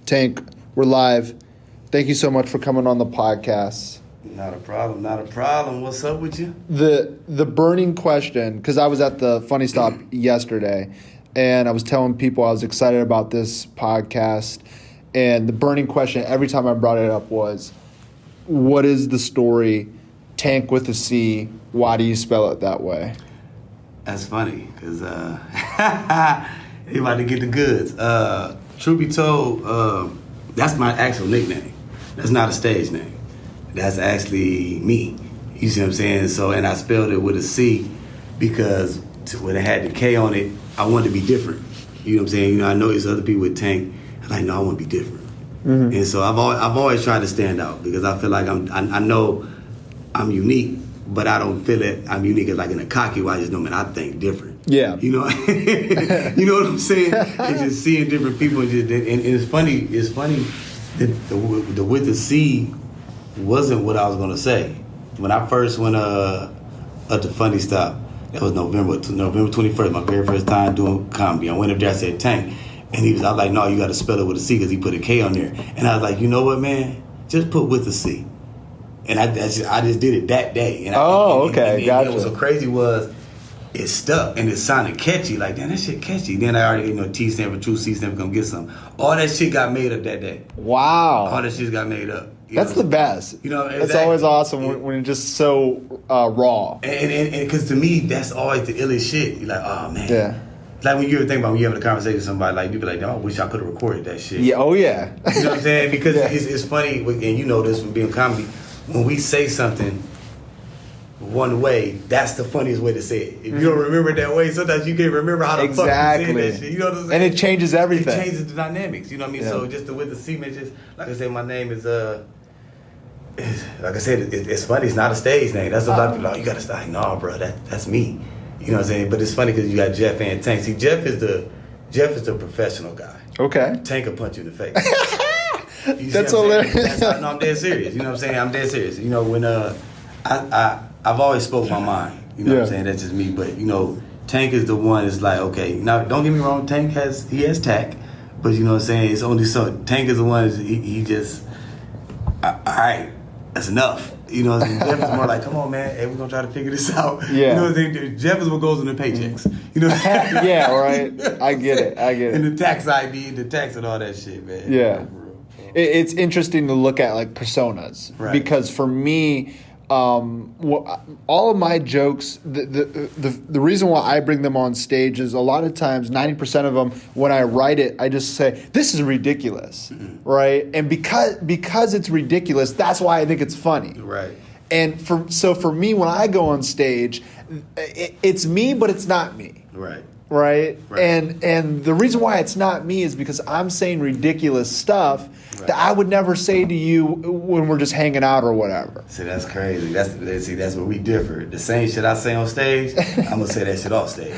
Tank, we're live. Thank you so much for coming on the podcast. Not a problem. What's up with you? The burning question, because I was at the Funny Stop yesterday, and I was telling people I was excited about this podcast, and the burning question every time I brought it up was, what is the story, Tank with a C? Why do you spell it that way? That's funny, because he about to get the goods. Truth be told, that's my actual nickname. That's not a stage name. That's actually me. You see what I'm saying? So, and I spelled it with a C because when it had the K on it, I wanted to be different. You know what I'm saying? You know, I know there's other people with Tank. I'm like, no, I want to be different. Mm-hmm. And so I've always tried to stand out because I feel like I know I'm unique, but I don't feel it. I'm unique as like in a cocky way. I just know, man, I think different. Yeah. You know, you know what I'm saying? And just seeing different people, and it's funny. It's funny that the with the C wasn't what I was gonna say. When I first went at the Funny Stop, that was November 21st, my very first time doing comedy. I went up there, I said Tank, and I was like, no, you got to spell it with a C because he put a K on there. And I was like, you know what, man? Just put with a C. And I just did it that day. And okay, gotcha. And what was so crazy was it stuck and it sounded catchy. Like, damn, that shit catchy. Then I already, T stand for true, C stand for come get some. All that shit got made up that day. Wow. All that shit got made up. That's the best. You know, exactly. It's always awesome when it's just so raw. And because to me, that's always the illest shit. You're like, oh, man. Yeah. Like when you ever think about when you're having a conversation with somebody, like, you be like, no, I wish I could have recorded that shit. Yeah. Oh, yeah. You know what I'm saying? Because yeah. it's funny, and you know this from being comedy, when we say something one way, that's the funniest way to say it. If you don't remember it that way, sometimes you can't remember how the fuck you say that shit. You know what I'm saying? And it changes everything. It changes the dynamics. You know what I mean? Yeah. So just with the C, man, just like I said, my name is like I said, it's funny. It's not a stage name. That's a lot of people like, you gotta stop. Like, no, bro, that's me. You know what I'm saying? But it's funny because you got Jeff and Tank. See, Jeff is the professional guy. Okay. Tank will punch you in the face. That's hilarious. No, I'm dead serious. You know what I'm saying? I'm dead serious. You know, when I've always spoke my mind. You know what I'm saying? That's just me. But Tank is the one that's like, okay, now don't get me wrong, Tank has tact, but you know what I'm saying? It's only so Tank is the one he just all right, that's enough. You know what I'm saying? Jeff is more like, come on, man, hey, we're gonna try to figure this out. Yeah. You know what I'm saying? Jeff is what goes in the paychecks. You know what I'm saying? Yeah, right. I get it. And the tax ID, the tax and all that shit, man. Yeah. It's interesting to look at like personas. Right. Because for me, all of my jokes, the reason why I bring them on stage is a lot of times, 90% of them, when I write it, I just say, this is ridiculous, right? And because it's ridiculous, that's why I think it's funny. Right. And for me, when I go on stage, it's me, but it's not me. Right. Right? And the reason why it's not me is because I'm saying ridiculous stuff that I would never say to you when we're just hanging out or whatever. See, that's crazy. That's where we differ. The same shit I say on stage, I'm gonna say that shit off stage.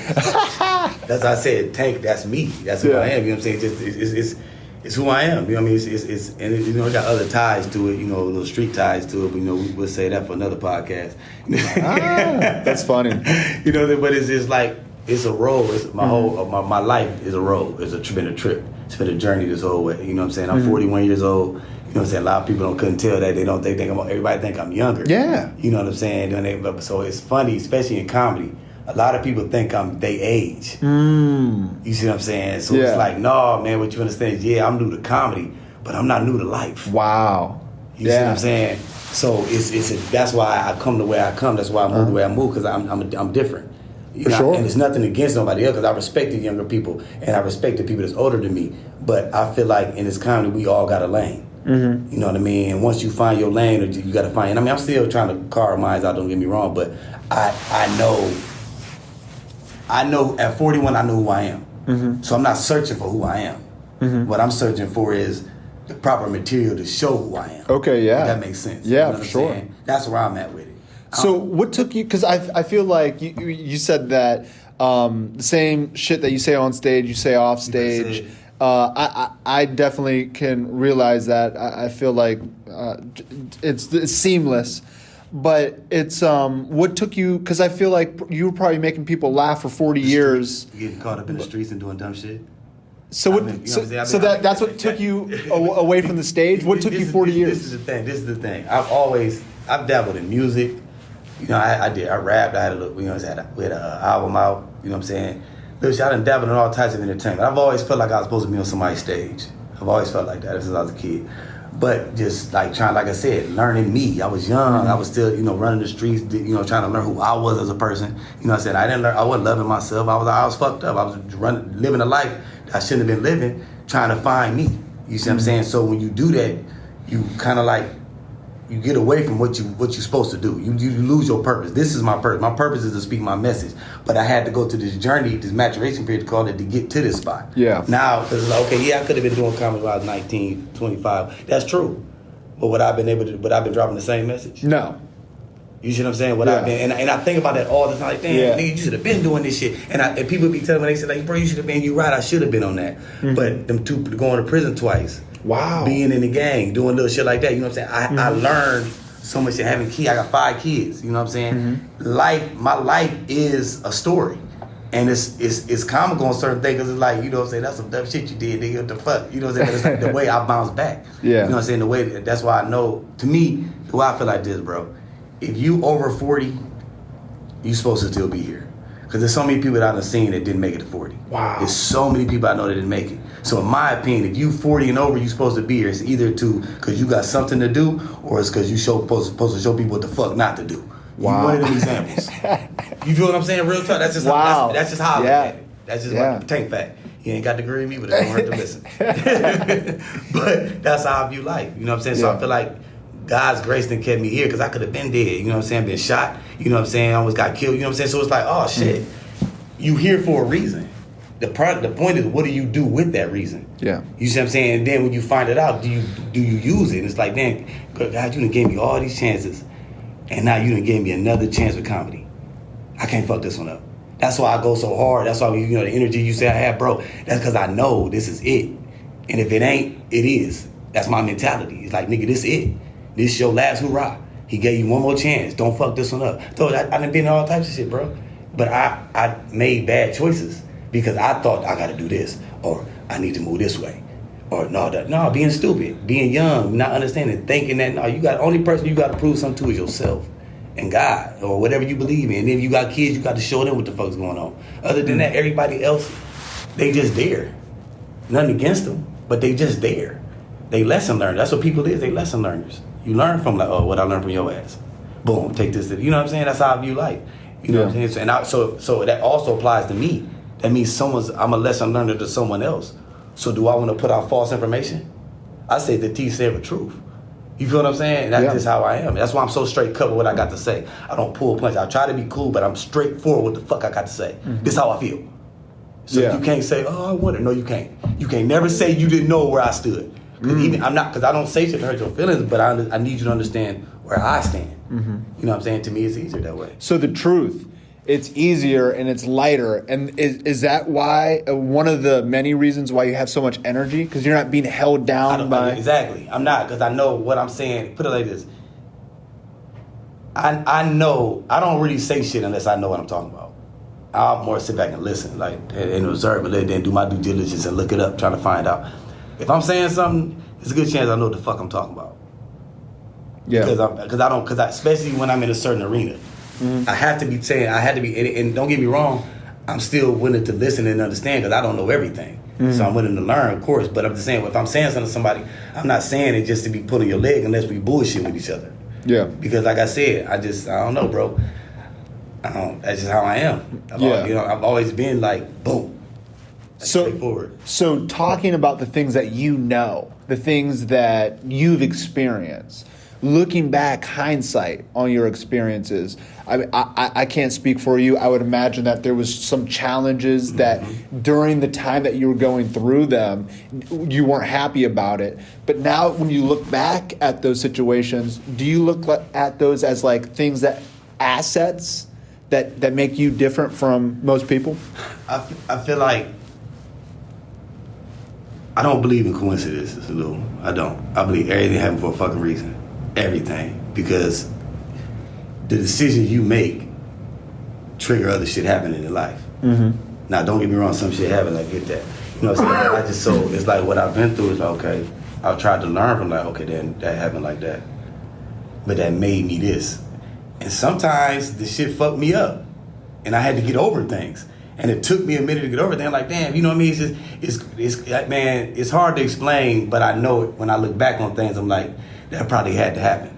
That's how I said, Tank, that's me. That's who I am. You know what I'm saying? It's who I am. You know what I mean? It got other ties to it, little street ties to it, but we'll say that for another podcast. That's funny. But it's just like, it's a role. It's my life is a role. It's been a trip. It's been a journey this whole way. You know what I'm saying? I'm 41 years old. You know what I'm saying? A lot of people couldn't tell that. Everybody think I'm younger. Yeah. You know what I'm saying? So it's funny, especially in comedy. A lot of people think they age. You see what I'm saying? So it's like, no, man, what you understand is, I'm new to comedy, but I'm not new to life. Wow. You see what I'm saying? So that's why I come the way I come. That's why I move the way I move, because I'm different. Sure. And it's nothing against nobody else, because I respect the younger people and I respect the people that's older than me. But I feel like in this comedy, we all got a lane. Mm-hmm. You know what I mean? And once you find your lane, or you got to find. I'm still trying to carve mine out. Don't get me wrong, but I know at 41, I know who I am. Mm-hmm. So I'm not searching for who I am. Mm-hmm. What I'm searching for is the proper material to show who I am. Okay, yeah. If that makes sense. Yeah, for sure. Saying? That's where I'm at with it. So what took you, because I feel like you said that the same shit that you say on stage, you say off stage. I definitely can realize that. I feel like it's seamless. But it's what took you, because I feel like you were probably making people laugh for 40 years. Getting caught up in the streets and doing dumb shit. So I've what? been- you know what I'm saying? I've So been- that's what took you away from the stage. What took you 40 years? This is the thing. This is the thing. I've dabbled in music. You know, I rapped. I had a little, you know, we had an album out. You know what I'm saying? Listen, I done dabbled in all types of entertainment. I've always felt like I was supposed to be on somebody's stage. I've always felt like that ever since I was a kid. But just like like I said, learning me. I was young. I was still, you know, running the streets, you know, trying to learn who I was as a person. You know what I'm saying? I wasn't loving myself. I was fucked up. I was living a life that I shouldn't have been living, trying to find me. You see what I'm saying? So when you do that, you kind of like, you get away from what you're supposed to do. You lose your purpose. This is my purpose. My purpose is to speak my message. But I had to go through this journey, this maturation period, called it, to get to this spot. Yeah. Now, because it's like, okay, yeah, I could have been doing comedy when I was 19, 25. That's true. But would I been dropping the same message? No. You see what I'm saying? And I think about that all the time. Like, damn, nigga, you should have been doing this shit. And people be telling me, they say, like, bro, you should have been. You right, I should have been on that. But them two going to prison twice. Wow. Being in the gang, doing little shit like that. You know what I'm saying? I learned so much shit having kids. I got 5 kids. You know what I'm saying? My life is a story. And it's comical on certain things, because it's like, you know what I'm saying, that's some dumb shit you did, nigga, what the fuck? You know what I'm saying? But it's like the way I bounce back. Yeah. You know what I'm saying? The way, that's why I know, to me, the way I feel like this, bro, if you over 40, you supposed to still be here. Because there's so many people that I've seen that didn't make it to 40. Wow. There's so many people I know that didn't make it. So in my opinion, if you 40 and over, you supposed to be here. It's either because you got something to do, or it's because you supposed to show people what the fuck not to do. Wow. You one of them examples. You feel what I'm saying? Real talk. That's just Wow. that's just how I look Yeah. at it. That's just Yeah. my tank fact. He ain't got the degree in me, but it don't hurt to listen. But that's how I view life. You know what I'm saying? So Yeah. I feel like God's grace done kept me here, because I could have been dead. You know what I'm saying? Been shot. You know what I'm saying? I almost got killed. You know what I'm saying? So it's like, oh shit, you here for a reason. The point is, what do you do with that reason? Yeah. You see what I'm saying? And then when you find it out, do you use it? And it's like, damn, God, you done gave me all these chances, and now you done gave me another chance with comedy. I can't fuck this one up. That's why I go so hard. That's why, you know, the energy you say I have, bro, that's because I know this is it. And if it ain't, it is. That's my mentality. It's like, nigga, this it. This your last hurrah. He gave you one more chance. Don't fuck this one up. So I done been in all types of shit, bro. But I made bad choices because I thought I got to do this, or I need to move this way. Or no, being stupid, being young, not understanding, thinking that, only person you got to prove something to is yourself and God, or whatever you believe in. And if you got kids, you got to show them what the fuck's going on. Other than that, everybody else, they just there. Nothing against them, but they just there. They lesson learners. That's what people is. They lesson learners. You learn from, like, oh, what I learned from your ass. Boom, take this. You know what I'm saying? That's how I view life. You know what I'm saying? So that also applies to me. That means I'm a lesson learner to someone else. So do I want to put out false information? I say the T said the truth. You feel what I'm saying? That's just how I am. That's why I'm so straight cut with what I got to say. I don't pull punch. I try to be cool, but I'm straightforward with the fuck I got to say. This is how I feel. So you can't say, oh, I wonder. No, you can't. You can't never say you didn't know where I stood. Because I don't say shit to hurt your feelings, but I need you to understand where I stand. You know what I'm saying? To me, it's easier that way. So the truth, it's easier and it's lighter. And is that why, one of the many reasons why you have so much energy? Because you're not being held down by... Exactly. I'm not, because I know what I'm saying. Put it like this. I know, I don't really say shit unless I know what I'm talking about. I'll more sit back and listen, like, and observe, and then do my due diligence and look it up, trying to find out. If I'm saying something, there's a good chance I know what the fuck I'm talking about. Yeah. Because especially when I'm in a certain arena, I have to be and don't get me wrong, I'm still willing to listen and understand, because I don't know everything. So I'm willing to learn, of course. But I'm just saying, if I'm saying something to somebody, I'm not saying it just to be pulling your leg unless we bullshit with each other. Yeah. Because like I said, I don't know, bro. That's just how I am. I've always been like, boom. Straightforward. So talking about the things that you know, the things that you've experienced, looking back, hindsight on your experiences, I can't speak for you. I would imagine that there was some challenges that during the time that you were going through them, you weren't happy about it. But now when you look back at those situations, do you look at those as like things assets that make you different from most people? I feel like I don't believe in coincidences, Lou. I don't. I believe everything happened for a fucking reason. Everything. Because the decisions you make trigger other shit happening in your life. Now, don't get me wrong, some shit happens, I get that. You know what know what I'm saying? I just so it's like what I've been through is like, okay, I've tried to learn from like, okay, then that happened like that. But that made me this. And sometimes the shit fucked me up. And I had to get over things. And it took me a minute to get over things. I'm like, damn, you know what I mean? It's just man, it's hard to explain, but I know it when I look back on things, I'm like, that probably had to happen.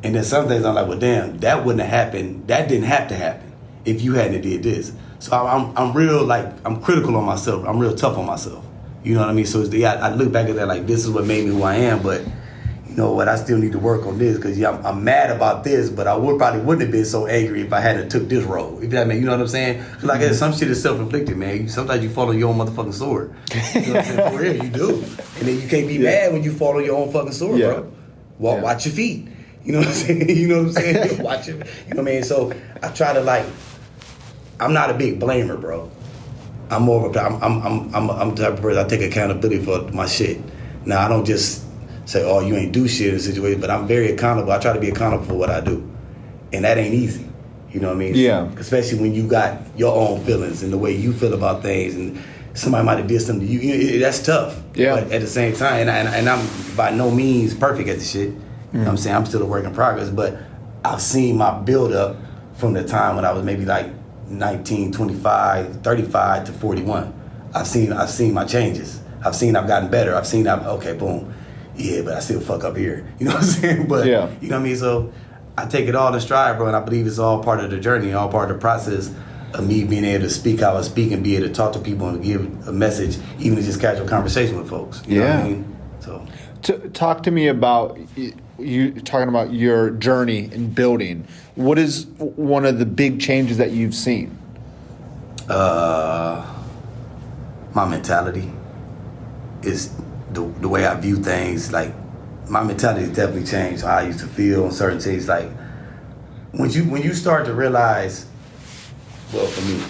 And then some things I'm like, well, damn, that wouldn't have happened. That didn't have to happen if you hadn't did this. So I'm real, like, I'm critical on myself. I'm real tough on myself. You know what I mean? So I look back at that like, this is what made me who I am, but you know what, I still need to work on this because I'm mad about this, but I probably wouldn't have been so angry if I hadn't took this role. If that you know what I'm saying? Like I said, some shit is self-inflicted, man. Sometimes you fall on your own motherfucking sword. You know what I'm saying? For real, you do. And then you can't be mad when you fall on your own fucking sword, bro. Watch your feet. You know what I'm saying? You know what I'm saying? Watch it. You know what I mean? So I try to I'm not a big blamer, bro. I'm more of a, I'm the type of person, I take accountability for my shit. Now I don't just say, oh, you ain't do shit in a situation, but I'm very accountable. I try to be accountable for what I do. And that ain't easy. You know what I mean? Yeah. Especially when you got your own feelings and the way you feel about things and somebody might have did something to you. That's tough. Yeah. But at the same time, and I'm by no means perfect at the shit. You know what I'm saying? I'm still a work in progress, but I've seen my build up from the time when I was maybe like 19, 25, 35 to 41. I've seen my changes. I've gotten better. Okay, boom. Yeah, but I still fuck up here. You know what I'm saying? But you know what I mean? So I take it all in stride, bro, and I believe it's all part of the journey, all part of the process of me being able to speak how I speak and be able to talk to people and give a message, even to just casual conversation with folks. You know what I mean? So talk to me about you talking about your journey in building. What is one of the big changes that you've seen? My mentality is the way I view things. Like my mentality has definitely changed. How I used to feel on certain things. Like when you start to realize, well, for me,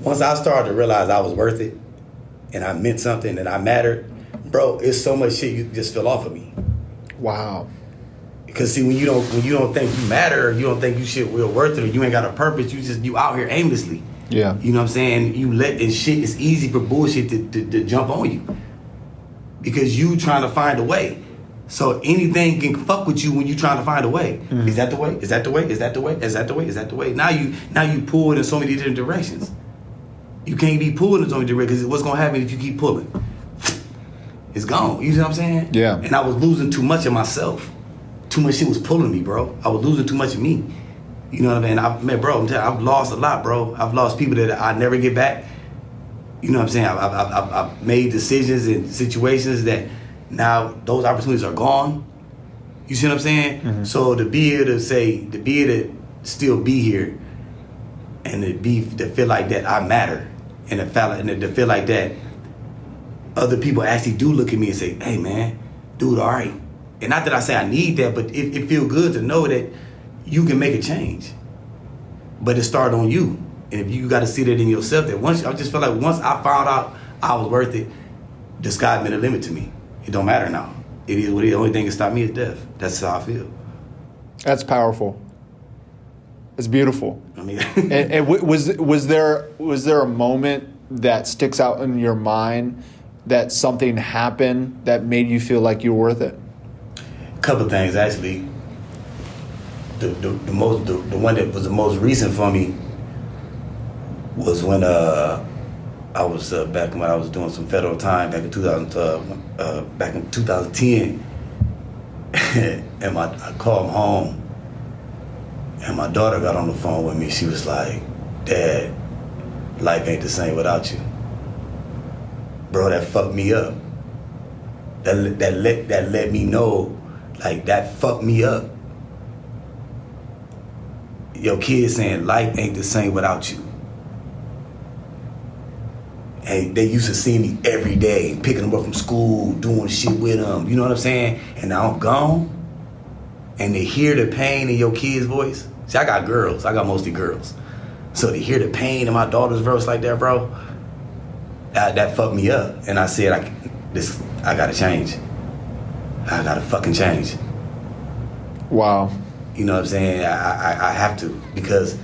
once I started to realize I was worth it, and I meant something, and I mattered, bro. It's so much shit you just fell off of me. Wow. Because see, when you don't think you matter, or you don't think you shit real worth it, or you ain't got a purpose, you out here aimlessly. Yeah. You know what I'm saying? And shit, it's easy for bullshit to jump on you. Because you trying to find a way. So anything can fuck with you when you trying to find a way. Mm-hmm. Is that the way? Is that the way? Is that the way? Is that the way? Is that the way? Now you pull it in so many different directions. You can't be pulled in so many directions because what's gonna happen if you keep pulling? It's gone. You see what I'm saying? Yeah. And I was losing too much of myself. Too much shit was pulling me, bro. I was losing too much of me. You know what I mean? I've lost a lot, bro. I've lost people that I never get back. You know what I'm saying? I've made decisions in situations that now those opportunities are gone. You see what I'm saying? Mm-hmm. So to be able to still be here and to feel like that I matter and to feel like that other people actually do look at me and say, hey man, dude, all right. And not that I say I need that, but it feels good to know that you can make a change. But it started on you. And if you got to see that in yourself, that I just feel like once I found out I was worth it, the sky been a limit to me. It don't matter now. It is what it is. The only thing that stopped me is death. That's how I feel. That's powerful. It's beautiful. I mean, and was there a moment that sticks out in your mind that something happened that made you feel like you were worth it? A couple things actually. The one that was the most recent for me was when I was back when I was doing some federal time back in 2010, and I called home, and my daughter got on the phone with me. She was like, "Dad, life ain't the same without you." Bro, that fucked me up. That let me know, like that fucked me up. Your kids saying life ain't the same without you. And they used to see me every day, picking them up from school, doing shit with them. You know what I'm saying? And now I'm gone. And they hear the pain in your kid's voice. See, I got girls. I got mostly girls. So to hear the pain in my daughter's voice like that, bro, that fucked me up. And I said, I gotta change. I gotta fucking change. Wow. You know what I'm saying? I have to, because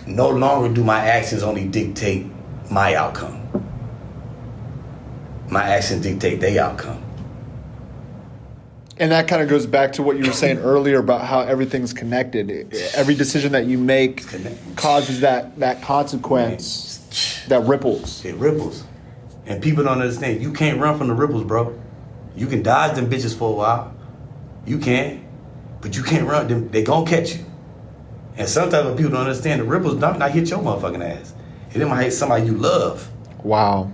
no longer do my actions only dictate my outcome. my actions dictate their outcome. And that kind of goes back to what you were saying earlier about how everything's connected. Every decision that you make causes that consequence that ripples. It ripples. And people don't understand. You can't run from the ripples, bro. You can dodge them bitches for a while. You can. But you can't run them. They gonna catch you. And sometimes people don't understand the ripples don't not hit your motherfucking ass. It might hit somebody you love. Wow.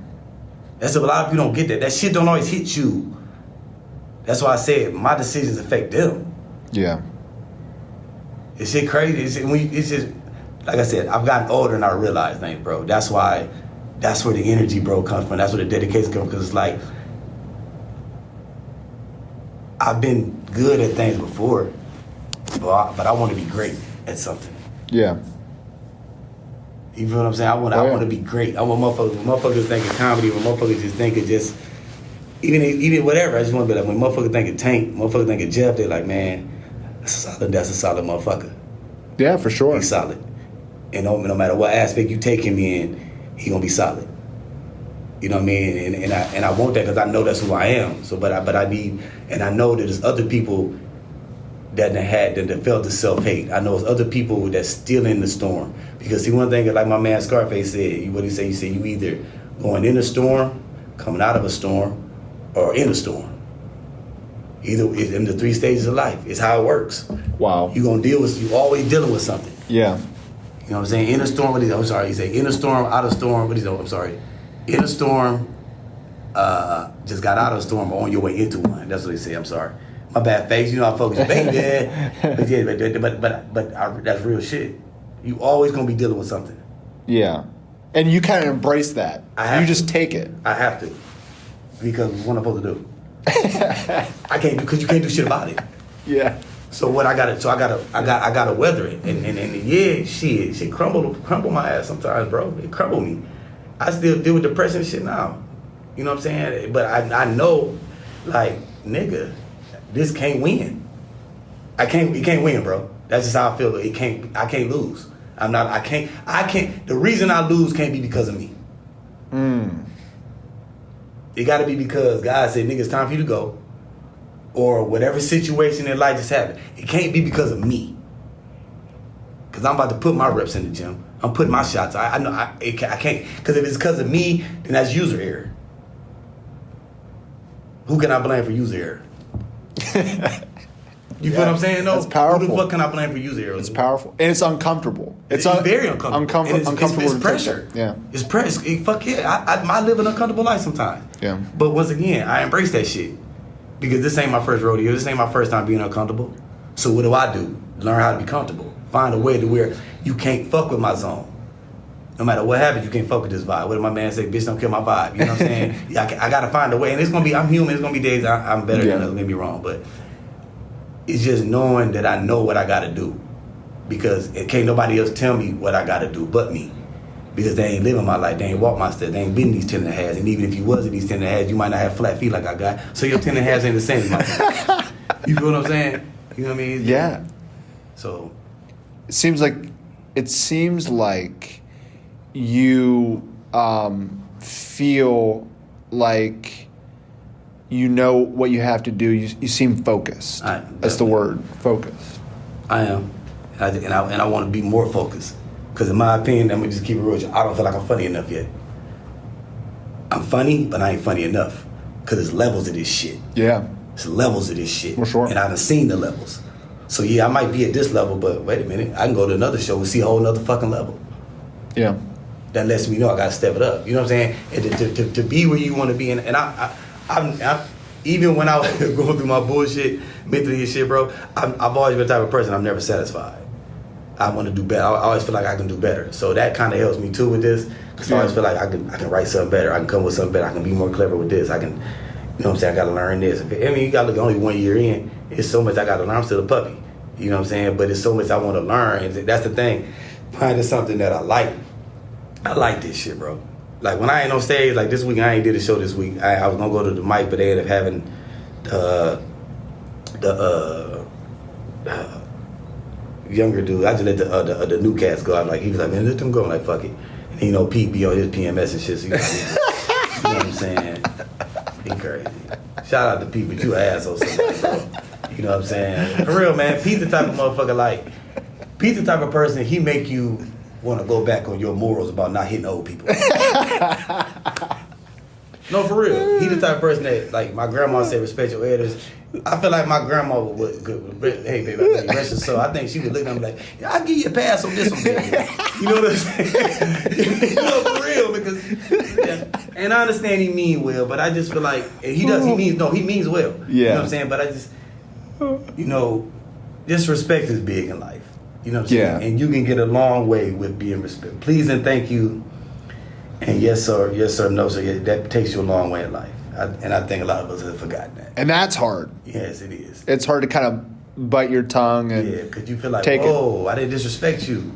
That's a lot of people don't get that. That shit don't always hit you. That's why I said my decisions affect them. Yeah. It's shit crazy. It's just, like I said, I've gotten older and I realize things, bro. That's why, that's where the energy, bro, comes from. That's where the dedication comes from. Because it's like, I've been good at things before, but I want to be great at something. Yeah. You feel what I'm saying? I want to be great. I want motherfuckers thinking comedy, when motherfuckers just think of just, even whatever. I just want to be like, when motherfuckers think of Tank, motherfuckers think of Jeff, they're like, man, that's a solid motherfucker. Yeah, for sure. He's solid. And no matter what aspect you take him in, he gonna be solid. You know what I mean? And I want that because I know that's who I am. So, but I need, and I know that there's other people that felt the self-hate. I know there's other people that's still in the storm. Because see, one thing, like my man Scarface said, what he said, you either going in a storm, coming out of a storm, or in a storm. Either in the 3 stages of life. It's how it works. Wow. You always dealing with something. Yeah. You know what I'm saying? In a storm, he said in a storm, out of storm, in a storm, just got out of a storm or on your way into one. That's what they say, I'm sorry. My bad face, I focus, baby. But yeah, that's real shit. You always gonna be dealing with something. Yeah. And you kind of embrace that. You just take it. I have to. Because what I'm supposed to do. I can't do, because you can't do shit about it. Yeah. So what I gotta weather it. And yeah, shit crumble my ass sometimes, bro. It crumble me. I still deal with depression and shit now. You know what I'm saying? But I know, like, nigga, this can't win. It can't win, bro. That's just how I feel. I can't lose. The reason I lose can't be because of me. It gotta be because God said, nigga, it's time for you to go. Or whatever situation in life just happened. It can't be because of me. Because I'm about to put my reps in the gym. I'm putting my shots. I know I can't. Because if it's because of me, then that's user error. Who can I blame for user error? You feel what I'm saying? No, that's powerful. Who the fuck can I blame for user error? It's powerful. And it's uncomfortable. It's very uncomfortable. Uncomfortable. It's pressure. Yeah. It's pressure. Fuck yeah. I live an uncomfortable life sometimes. Yeah. But once again, I embrace that shit. Because this ain't my first rodeo. This ain't my first time being uncomfortable. So what do? Learn how to be comfortable. Find a way to where you can't fuck with my zone. No matter what happens, you can't fuck with this vibe. What did my man say? Bitch, don't kill my vibe. You know what I'm saying? Yeah, I gotta find a way. And it's gonna be, I'm human. It's gonna be days I'm better than others. Don't get me wrong. But it's just knowing that I know what I gotta do. Because it can't nobody else tell me what I gotta do but me. Because they ain't living my life. They ain't walk my steps. They ain't been these 10 and a halves. And even if you was in these 10 and a halves, you might not have flat feet like I got. So your 10 and a halves ain't the same as my 10 and a halves. You feel what I'm saying? You know what I mean? Yeah. So it seems like you feel like you know what you have to do. You seem focused. That's the word, focused. I am. And I want to be more focused. Because in my opinion, I'm going to just keep it real. I don't feel like I'm funny enough yet. I'm funny, but I ain't funny enough. Because there's levels of this shit. Yeah. There's levels of this shit. For sure. And I done seen the levels. So yeah, I might be at this level, but wait a minute. I can go to another show and see a whole nother fucking level. Yeah. That lets me know I got to step it up. You know what I'm saying? And to be where you want to be. And I'm even when I was going through my bullshit, mentally and shit, bro, I've always been the type of person, I'm never satisfied. I want to do better. I always feel like I can do better. So that kind of helps me too with this. Because I always feel like I can write something better. I can come with something better. I can be more clever with this. I can, you know what I'm saying? I got to learn this. I mean, you got to look only 1 year in. It's so much I got to learn. I'm still a puppy. You know what I'm saying? But it's so much I want to learn. And that's the thing. Finding something that I like. I like this shit, bro. Like when I ain't on stage, like this week, I ain't did a show this week. I was going to go to the mic, but they ended up having the younger dude. I just let the new cats go. I'm like, he was like, man, let them go. I'm like, fuck it. And Pete be on his PMS and shit. So you know what I'm saying? He crazy. Shout out to Pete, but you an asshole sometimes, bro. You know what I'm saying? For real, man. Pete the type of motherfucker like, Pete the type of person, he make you want to go back on your morals about not hitting old people. No, for real. He the type of person that, like, my grandma said, respect your elders. I feel like my grandma would hey, baby, I think rest her soul. I think she would look at me like, yeah, I'll give you a pass on this one, baby. You know what I'm saying? You know, for real, because, and I understand he mean well, but I just feel like, and he means well. Yeah. You know what I'm saying? But I just, you know, just respect is big in life. You know what I'm saying? Yeah. And you can get a long way with being respected. Please and thank you. And yes, sir, no, sir. Yeah, that takes you a long way in life. And I think a lot of us have forgotten that. And that's hard. Yes, it is. It's hard to kind of bite your tongue and because you feel like, take whoa, I didn't disrespect you.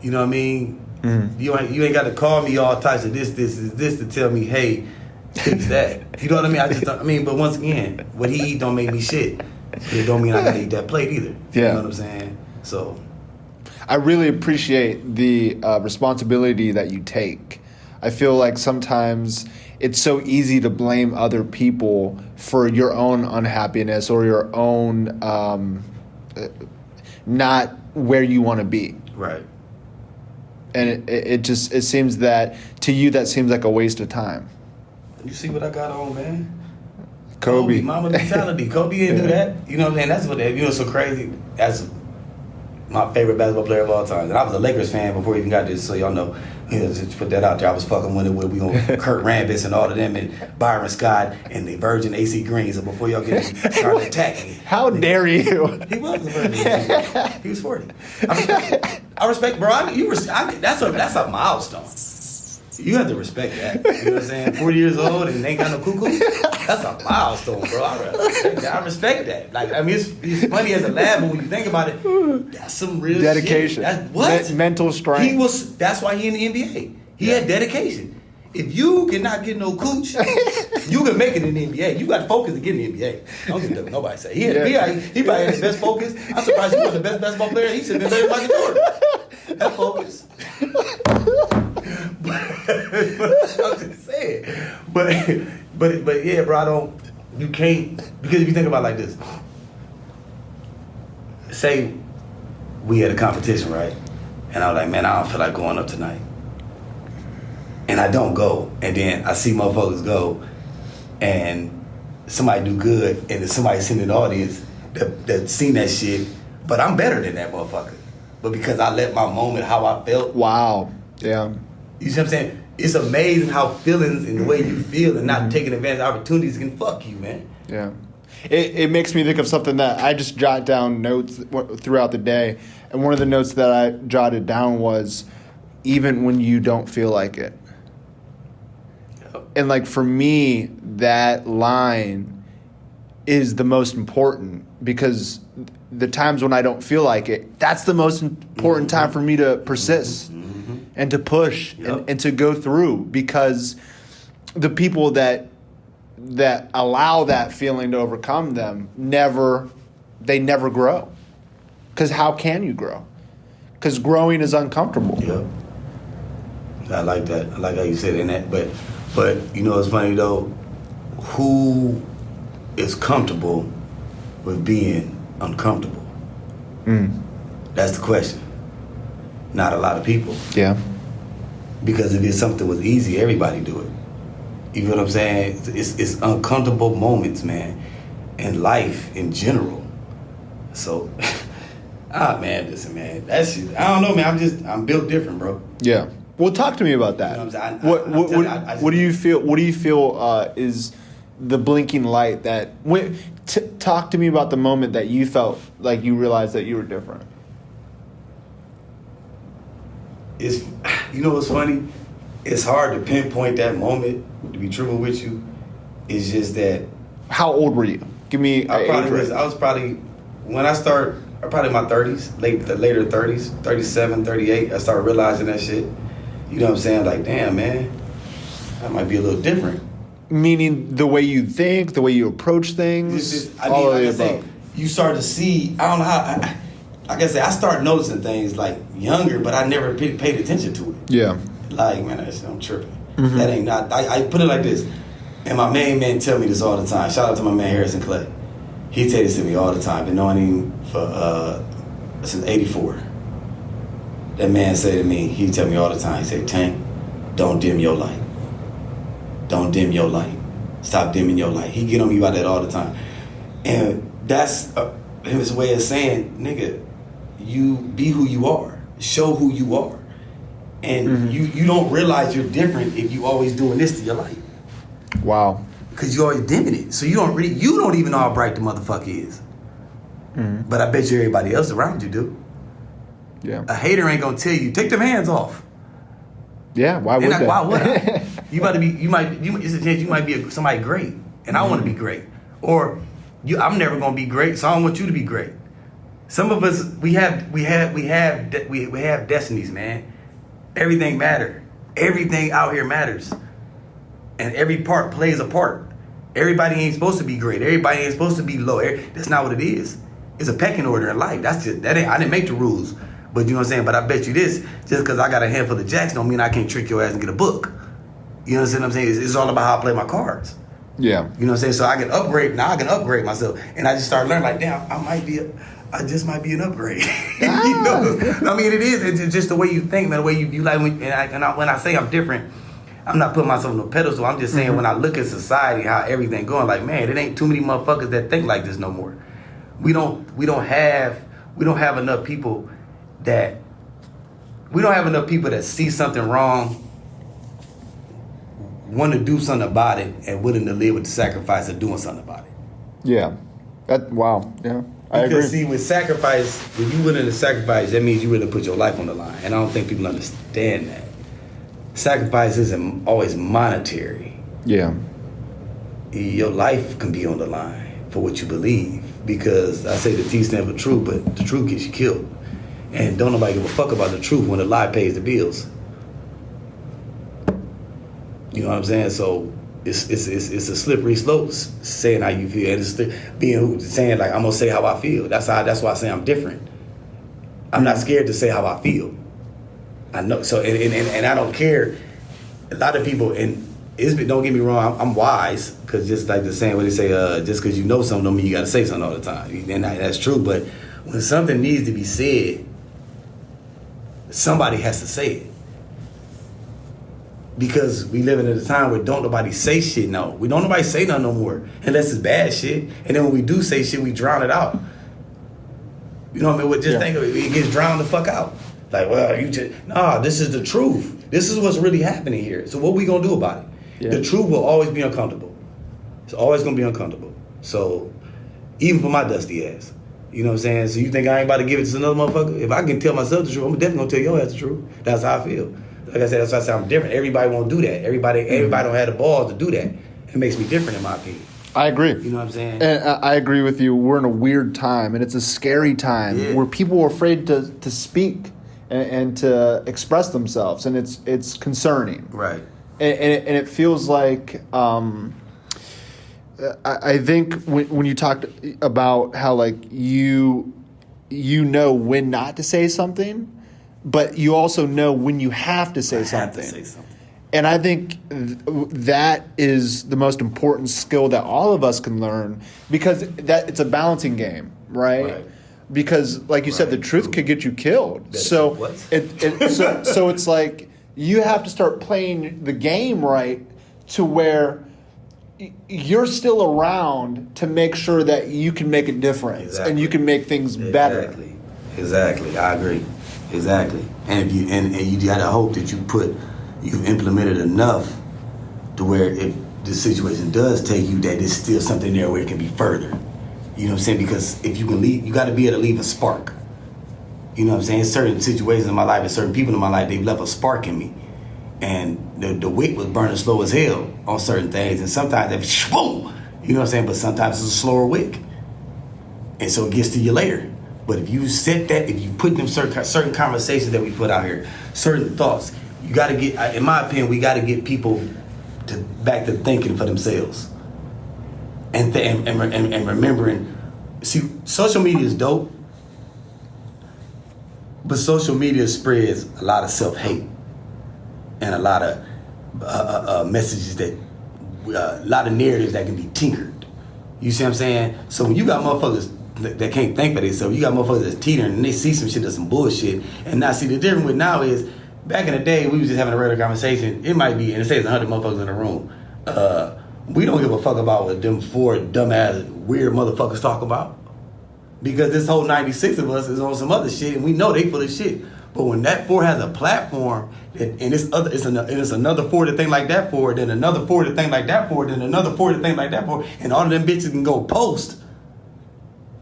You know what I mean? Mm-hmm. You ain't got to call me all types of this to tell me, hey, fix that. You know what I mean? But once again, what he eat don't make me shit. It don't mean I gotta eat that plate either. Yeah. You know what I'm saying? So I really appreciate the responsibility that you take. I feel like sometimes it's so easy to blame other people for your own unhappiness or your own not where you want to be. right. And it seems that to you that seems like a waste of time. You see what I got on, man? Kobe. Mama mentality. Kobe didn't do that. You know what I'm saying? That's what it's so crazy. That's my favorite basketball player of all time. And I was a Lakers fan before he even got this, so y'all know. Just put that out there. I was fucking with it with Kurt Rambis and all of them and Byron Scott and the Virgin AC Green. So before y'all get started attacking me. How dare you? He was a Virgin. He was 40. I respect, bro. That's a milestone. You have to respect that. You know what I'm saying? 40 years old and ain't got no cuckoo. That's a milestone, bro. I respect that. Like, I mean, it's funny as a lad, but when you think about it, that's some real Dedication. shit. That's what? Mental strength. That's why he in the NBA. He had dedication. If you cannot get no cooch, you can make it in the NBA. You got focus to get in the NBA. I don't give a damn nobody say. He probably had the best focus. I'm surprised he was the best basketball player. He should have been better than Michael Jordan. That focus. I'm just saying. But yeah, bro, you can't, because if you think about it like this, say we had a competition, right? And I was like, man, I don't feel like going up tonight. And I don't go. And then I see motherfuckers go and somebody do good and then somebody sitting in the audience that seen that shit, but I'm better than that motherfucker. But because I let my moment, how I felt. Wow. Yeah. You see what I'm saying? It's amazing how feelings and the way you feel and not taking advantage of opportunities can fuck you, man. Yeah. It makes me think of something that I just jot down notes throughout the day. And one of the notes that I jotted down was, even when you don't feel like it. Yep. And like for me, that line is the most important because the times when I don't feel like it, that's the most important time for me to persist and to push and to go through, because the people that allow that feeling to overcome them never grow. Because how can you grow? Because growing is uncomfortable. Yep. I like that. I like how you said it in that. But you know what's funny though? Who is comfortable with being uncomfortable? That's the question. Not a lot of people. Yeah. Because if it's something that was easy, everybody do it. You know what I'm saying? It's uncomfortable moments, man, in life in general. So, man, listen, man, that shit. I don't know, man. I'm built different, bro. Yeah. Well, talk to me about that. You know what I'm saying? What do you feel? What do you feel is the blinking light that? Talk to me about the moment that you felt like you realized that you were different. You know what's funny? It's hard to pinpoint that moment. To be truthful with you, it's just that. How old were you? Give me. I was probably when I started. Probably in my 30s, later 30s, 37, 38. I started realizing that shit. You know what I'm saying? Like, damn, man, that might be a little different. Meaning the way you think, the way you approach things, all of the above. You start to see. I don't know how. Like I said, I started noticing things like younger, but I never paid attention to it. Yeah. Like, man, I'm tripping. That ain't not. I put it like this. And my main man tell me this all the time. Shout out to my man Harrison Clay. He tell this to me all the time. Been knowing him for since '84. That man say to me, he tell me all the time. He say, Tank, don't dim your light. Don't dim your light. Stop dimming your light. He get on me about that all the time. And that's his way of saying, nigga, you be who you are. Show who you are. And you don't realize you're different if you always doing this to your light. Wow. Because you always dimming it. So you don't even know how bright the motherfucker is. But I bet you everybody else around you do. Yeah. A hater ain't gonna tell you, take them hands off. Yeah, why would they? Why would I? It's a chance you might be somebody great, and I want to be great. Or I'm never gonna be great, so I don't want you to be great. Some of us we have destinies, man. Everything matter. Everything out here matters, and every part plays a part. Everybody ain't supposed to be great. Everybody ain't supposed to be low. That's not what it is. It's a pecking order in life. I didn't make the rules. But you know what I'm saying? But I bet you this, just because I got a handful of jacks don't mean I can't trick your ass and get a book. You know what I'm saying? It's all about how I play my cards. Yeah. You know what I'm saying? So I can upgrade. Now I can upgrade myself. And I just start learning like, damn, I just might be an upgrade. You know? I mean, it is. It's just the way you think, man, the way you like. When I say I'm different, I'm not putting myself on a pedestal. I'm just saying when I look at society, how everything going, like, man, it ain't too many motherfuckers that think like this no more. We don't have enough people that see something wrong, want to do something about it, and willing to live with the sacrifice of doing something about it. Yeah. Wow. Yeah. I agree. Because see, with sacrifice, when you willing to sacrifice, that means you willing to put your life on the line. And I don't think people understand that. Sacrifice isn't always monetary. Yeah. Your life can be on the line for what you believe. Because I say the T stand for truth, but the truth gets you killed. And don't nobody give a fuck about the truth when the lie pays the bills. You know what I'm saying? So it's a slippery slope saying how you feel, and it's saying like I'm gonna say how I feel. That's why I say I'm different. I'm not scared to say how I feel. I know. So and I don't care. A lot of people, and don't get me wrong, I'm wise, because just like the saying what they say, just because you know something don't mean you got to say something all the time. And that's true. But when something needs to be said, somebody has to say it. Because we live in a time where don't nobody say shit now. We don't nobody say nothing no more, unless it's bad shit. And then when we do say shit, we drown it out. You know what I mean? Think of it, it gets drowned the fuck out. Like, well, this is the truth. This is what's really happening here. So what we gonna do about it? Yeah. The truth will always be uncomfortable. It's always gonna be uncomfortable. So even for my dusty ass. You know what I'm saying? So you think I ain't about to give it to another motherfucker? If I can tell myself the truth, I'm definitely gonna tell your ass the truth. That's how I feel. Like I said, that's why I say I'm different. Everybody won't do that. Everybody don't have the balls to do that. It makes me different in my opinion. I agree. You know what I'm saying? And I agree with you. We're in a weird time, and it's a scary time where people are afraid to speak and to express themselves, and it's concerning. Right. And it feels like I think when you talked about how like you know when not to say something, but you also know when you have to say something. Have to say something. And I think that is the most important skill that all of us can learn, because it's a balancing game, right? Because, like you said, the truth could get you killed. So so it's like you have to start playing the game right to where you're still around to make sure that you can make a difference and you can make things better. Exactly. I agree. Exactly. And if you gotta hope that you've implemented enough to where if the situation does take you, that there's still something there where it can be further. You know what I'm saying? Because if you can leave, you got to be able to leave a spark. You know what I'm saying? Certain situations in my life and certain people in my life, they've left a spark in me. And the wick was burning slow as hell on certain things. And sometimes they boom, you know what I'm saying? But sometimes it's a slower wick. And so it gets to you later. But if you set that, if you put them certain conversations that we put out here, certain thoughts, you got to get, in my opinion, we got to get people back to thinking for themselves. And remembering, see, social media is dope, but social media spreads a lot of self-hate and a lot of messages that a lot of narratives that can be tinkered. You see what I'm saying? So when you got motherfuckers that can't think for themselves, you got motherfuckers that's teetering and they see some shit that's some bullshit. And now see the difference with now is back in the day we was just having a regular conversation. It might be, and it says 100 motherfuckers in the room. We don't give a fuck about what them 4 dumbass weird motherfuckers talk about. Because this whole 96 of us is on some other shit and we know they full of shit. But when that 4 has a platform and it's another 4 to think like that for, then another 4 to think like that for, then another 4 to think like that for, and all of them bitches can go post.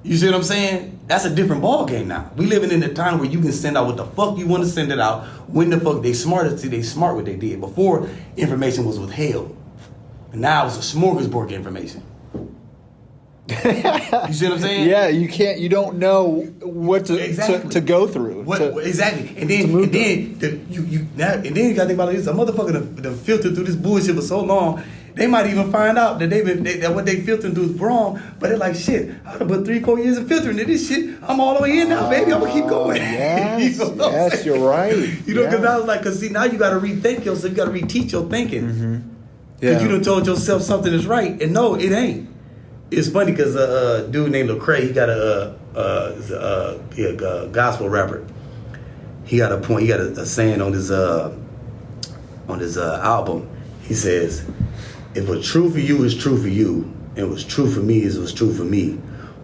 You see what I'm saying? That's a different ball game now. We living in a time where you can send out what the fuck you want to send it out. When the fuck they smart what they did. Before, information was withheld. And now it's a smorgasbord information. You see what I'm saying? Yeah, you don't know what to go through. Exactly. And then you gotta think about this. A motherfucker that filtered through this bullshit for so long, they might even find out that that what they filtering through is wrong. But they're like, shit, I done put 3-4 years of filtering into this shit. I'm all the way in now, baby. I'm gonna keep going. Yes, you know yes, you're right. You know, because I was like, see, now you gotta rethink yourself. You gotta reteach your thinking. Mm-hmm. Because you done told yourself something is right, and no, it ain't. It's funny because a dude named Lecrae, he got a gospel rapper. He got a point. He got a saying on his album. He says, "If what's true for you is true for you, and what's true for me is what's true for me,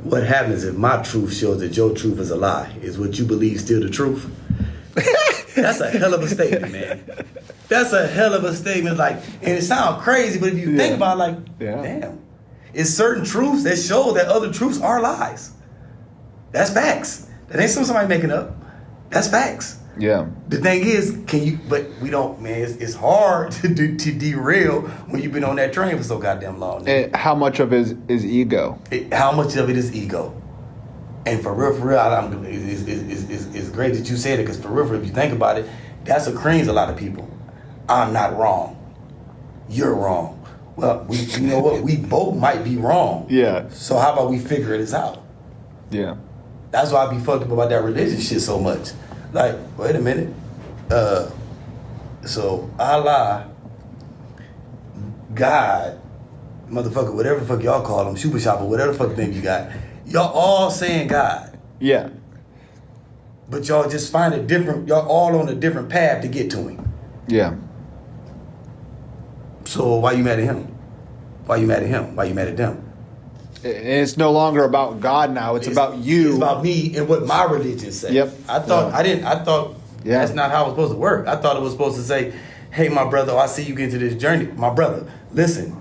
what happens if my truth shows that your truth is a lie? Is what you believe still the truth?" That's a hell of a statement, man. That's a hell of a statement. Like, and it sounds crazy, but if you think about it, like, damn. It's certain truths that show that other truths are lies. That's facts. That ain't somebody making up. That's facts. Yeah. The thing is, but we don't, man, it's hard to derail when you've been on that train for so goddamn long. And how much of it is ego? How much of it is ego? And for real, it's great that you said it, because for real, if you think about it, that's what creams a lot of people. I'm not wrong. You're wrong. Well, you know what? We both might be wrong. Yeah. So how about we figure this out? Yeah. That's why I be fucked up about that religion shit so much. Like, wait a minute. So Allah, God, motherfucker, whatever the fuck y'all call them, super shopper, whatever the fuck name you got, y'all all saying God. Yeah. But y'all just find it different. Y'all all on a different path to get to him. Yeah. So why you mad at him? Why you mad at him? Why you mad at them? And it's no longer about God now. It's about you. It's about me and what my religion says. Yep. I thought that's not how it was supposed to work. I thought it was supposed to say, hey, my brother, I see you get into this journey. My brother, listen.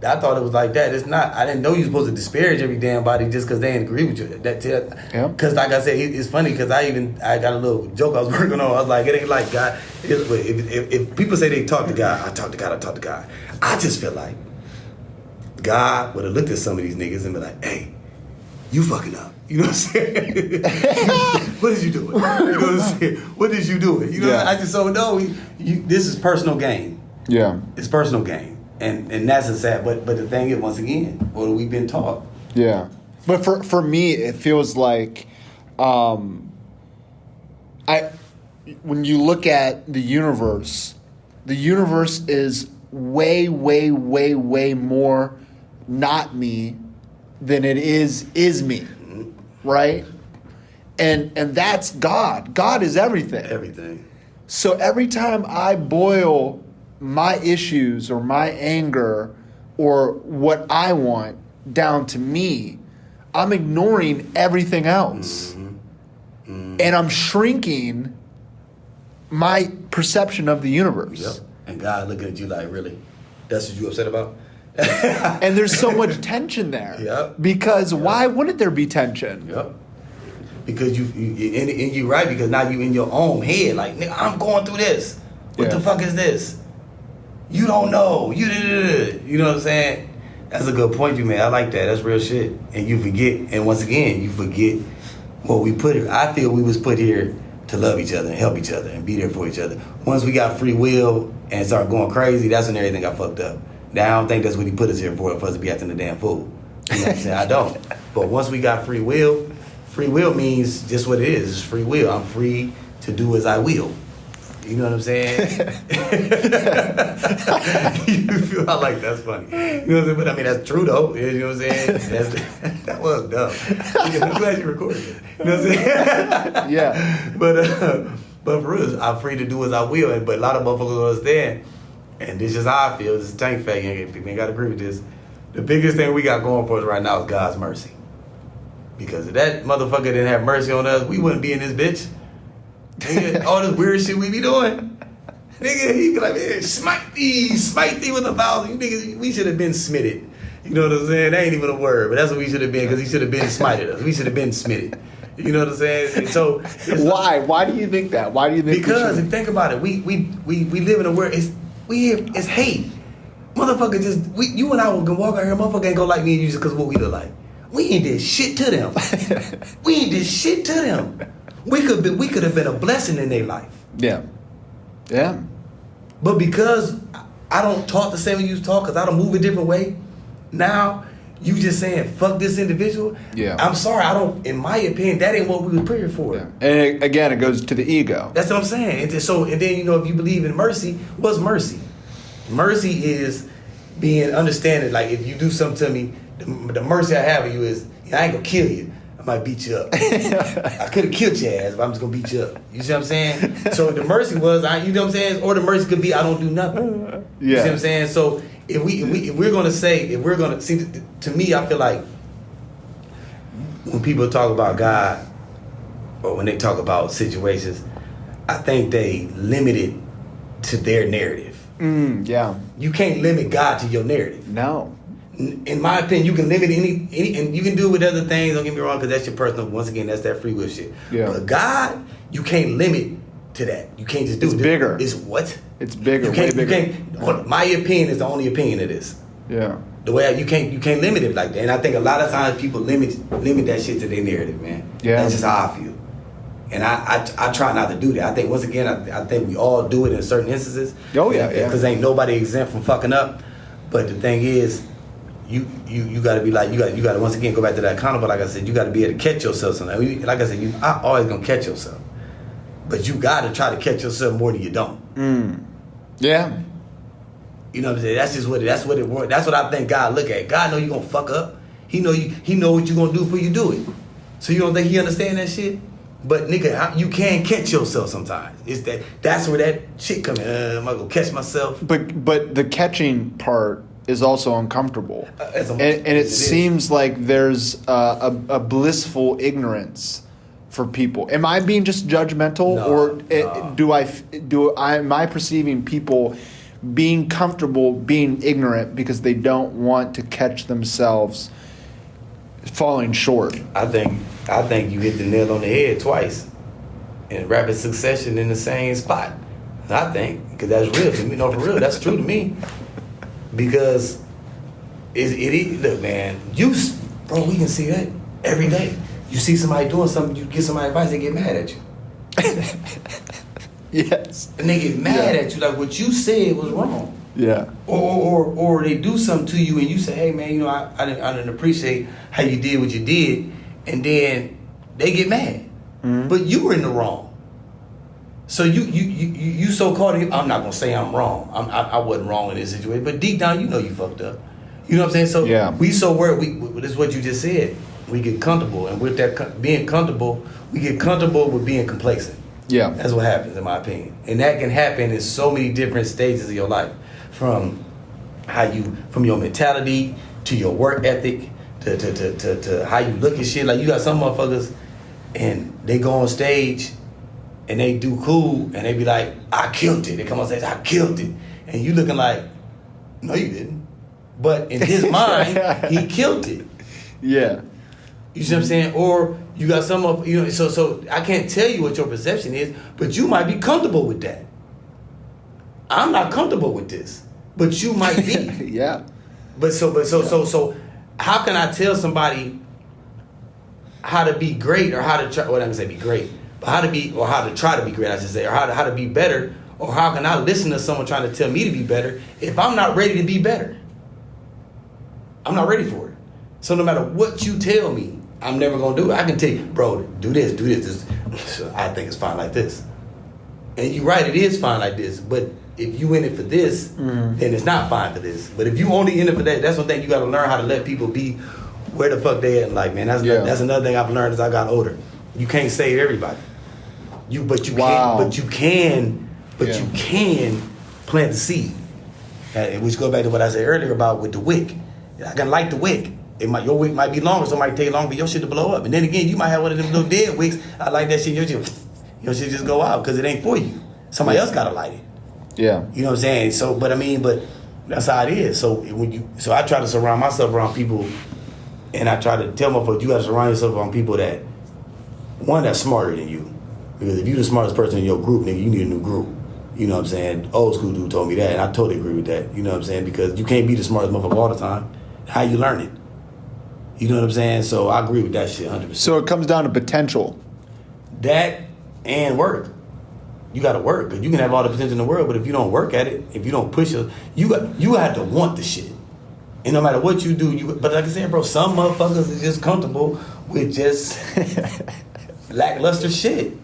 I thought it was like that. It's not. I didn't know you were supposed to disparage every damn body just because they didn't agree with you. Because like I said, it's funny because I got a little joke I was working on. I was like, it ain't like God. If people say they talk to God, I talk to God. I just feel like God would have looked at some of these niggas and be like, hey, you fucking up. You know what I'm saying? What did you do? You know what I'm saying? What did you do? You know, Yeah. I just don't know. This is personal gain. Yeah. It's personal gain. And that's a sad, but the thing is, once again, what have we been taught? Yeah. But for me, it feels like when you look at the universe is way, way, way, way more not me than it is me. Mm-hmm. Right? And that's God. God is everything. Everything. So every time I boil my issues or my anger or what I want down to me, I'm ignoring everything else. Mm-hmm. Mm-hmm. And I'm shrinking my perception of the universe. Yep. And God looking at you like, really? That's what you upset about? And there's so much tension there. Yep. Because why wouldn't there be tension? Yep. Because you're right, because now you in your own head, like, nigga, I'm going through this. What the fuck is this? You don't know. You know what I'm saying? That's a good point you made. I like that. That's real shit. And you forget, and once again, you forget what we put here. I feel we was put here to love each other and help each other and be there for each other. Once we got free will and started going crazy, that's when everything got fucked up. Now, I don't think that's what he put us here for us to be acting a damn fool. You know what I'm saying? I don't. But once we got free will means just what it is. It's free will. I'm free to do as I will. You know what I'm saying? You feel I like that's funny. You know what I'm saying? But I mean that's true though. You know what I'm saying? That was dumb. I'm glad you recorded it. You know what I'm saying? Yeah. But for real, I'm free to do as I will. But a lot of motherfuckers don't understand. And this is how I feel. This is tank fact. People ain't got to agree with this. The biggest thing we got going for us right now is God's mercy. Because if that motherfucker didn't have mercy on us, we wouldn't be in this bitch. Nigga, all this weird shit we be doing. Nigga, he be like, man, smite thee with 1,000. You niggas, we should have been smitted. You know what I'm saying? That ain't even a word, but that's what we should have been, because he should have been smited us. We should have been smitted. You know what I'm saying? And so why? Why do you think that? Why do you think? Because if you think about it, we live in a world. It's hate. Motherfucker, you and I can walk out here. Motherfucker ain't gonna like me and you just because what we look like. We ain't did shit to them. We ain't did shit to them. We could have been a blessing in their life. Yeah. Yeah. But because I don't talk the same way you talk, because I don't move a different way, now you just saying fuck this individual. Yeah. I'm sorry, I don't. In my opinion, that ain't what we was praying for. Yeah. And again, it goes to the ego. That's what I'm saying. And then you know, if you believe in mercy, what's mercy? Mercy is being understanding. Like if you do something to me, the mercy I have of you is I ain't gonna kill you. I might beat you up. I could have killed your ass, but I'm just gonna beat you up. You see what I'm saying? So the mercy was, you know what I'm saying? Or the mercy could be, I don't do nothing. You see what I'm saying? So if we're gonna see, to me, I feel like when people talk about God or when they talk about situations, I think they limit it to their narrative. Yeah. You can't limit God to your narrative. No. In my opinion, you can limit any, and you can do it with other things. Don't get me wrong, because that's your personal. Once again, that's that free will shit. Yeah. But God, you can't limit to that. You can't just do it. It's bigger. It's what? It's bigger. You can't. Way bigger. You can't. My opinion is the only opinion of this. Yeah. The way you can't limit it like that. And I think a lot of times people limit that shit to their narrative, man. Yeah. That's just how I feel. And I try not to do that. I think once again, I think we all do it in certain instances. Oh yeah, yeah. Because ain't nobody exempt from fucking up. But the thing is, you got to be like, you got to once again go back to that accountable. Like I said, you got to be able to catch yourself sometimes. Like I said, you always gonna catch yourself, but you got to try to catch yourself more than you don't. Yeah. You know what I'm saying? That's just what that's what I think God look at. God know you gonna fuck up. He know what you gonna do before you do it. So you don't think he understand that shit? But nigga, you can catch yourself sometimes. That's where that shit come in. Am I gonna catch myself? But the catching part is also uncomfortable, and it seems like there's a blissful ignorance for people. Am I being just judgmental, am I perceiving people being comfortable being ignorant because they don't want to catch themselves falling short? I think you hit the nail on the head twice in rapid succession in the same spot. I think, because that's real to me. No, for real, that's true to me. Because look, man, bro, we can see that every day. You see somebody doing something, you give somebody advice, they get mad at you. Yes. And they get mad at you, like what you said was wrong. Yeah. Or they do something to you and you say, hey man, you know, I didn't appreciate how you did what you did, and then they get mad. But you were in the wrong. So you so caught in, I'm not gonna say I'm wrong. I wasn't wrong in this situation, but deep down you know you fucked up. You know what I'm saying? So yeah. We so worried. This is what you just said. We get comfortable, and with that being comfortable, we get comfortable with being complacent. Yeah, that's what happens, in my opinion, and that can happen in so many different stages of your life, from your mentality to your work ethic to how you look at shit. Like you got some motherfuckers, and they go on stage, and they do cool, and they be like, "I killed it." They come on stage, "I killed it," and you looking like, "No, you didn't." But in his mind, he killed it. Yeah. You see what I'm saying? Or you got some of, you know, so I can't tell you what your perception is, but you might be comfortable with that. I'm not comfortable with this, but you might be. Yeah. So how can I tell somebody how to be great, or how to try, well, I'm gonna say be great, but how to be, or how to try to be great, I should say, or how to be better, or how can I listen to someone trying to tell me to be better if I'm not ready to be better? I'm not ready for it. So no matter what you tell me, I'm never gonna do it. I can tell you, bro, do this. I think it's fine like this. And you're right, it is fine like this. But if you in it for this, then it's not fine for this. But if you only in it for that, that's one thing you got to learn how to let people be where the fuck they at in life, man. That's another thing I've learned as I got older. You can't save everybody. But you can plant the seed. Which goes back to what I said earlier about with the wick. I can light the wick. Your wick might be longer, so it might take longer for your shit to blow up. And then again, you might have one of them little dead wicks. I like that shit. Your shit just go out because it ain't for you. Somebody else gotta light it. Yeah. You know what I'm saying? So, but that's how it is. So I try to surround myself around people, and I try to tell motherfuckers, you gotta surround yourself around people that, one, that's smarter than you. Because if you're the smartest person in your group, nigga, you need a new group. You know what I'm saying? Old school dude told me that, and I totally agree with that. You know what I'm saying? Because you can't be the smartest motherfucker all the time. How you learn it? You know what I'm saying? So I agree with that shit 100%. So it comes down to potential. That and work. You got to work. Cause you can have all the potential in the world, but if you don't work at it, if you don't push it, you have to want the shit. And no matter what you do, but like I said, bro, some motherfuckers are just comfortable with just lackluster shit.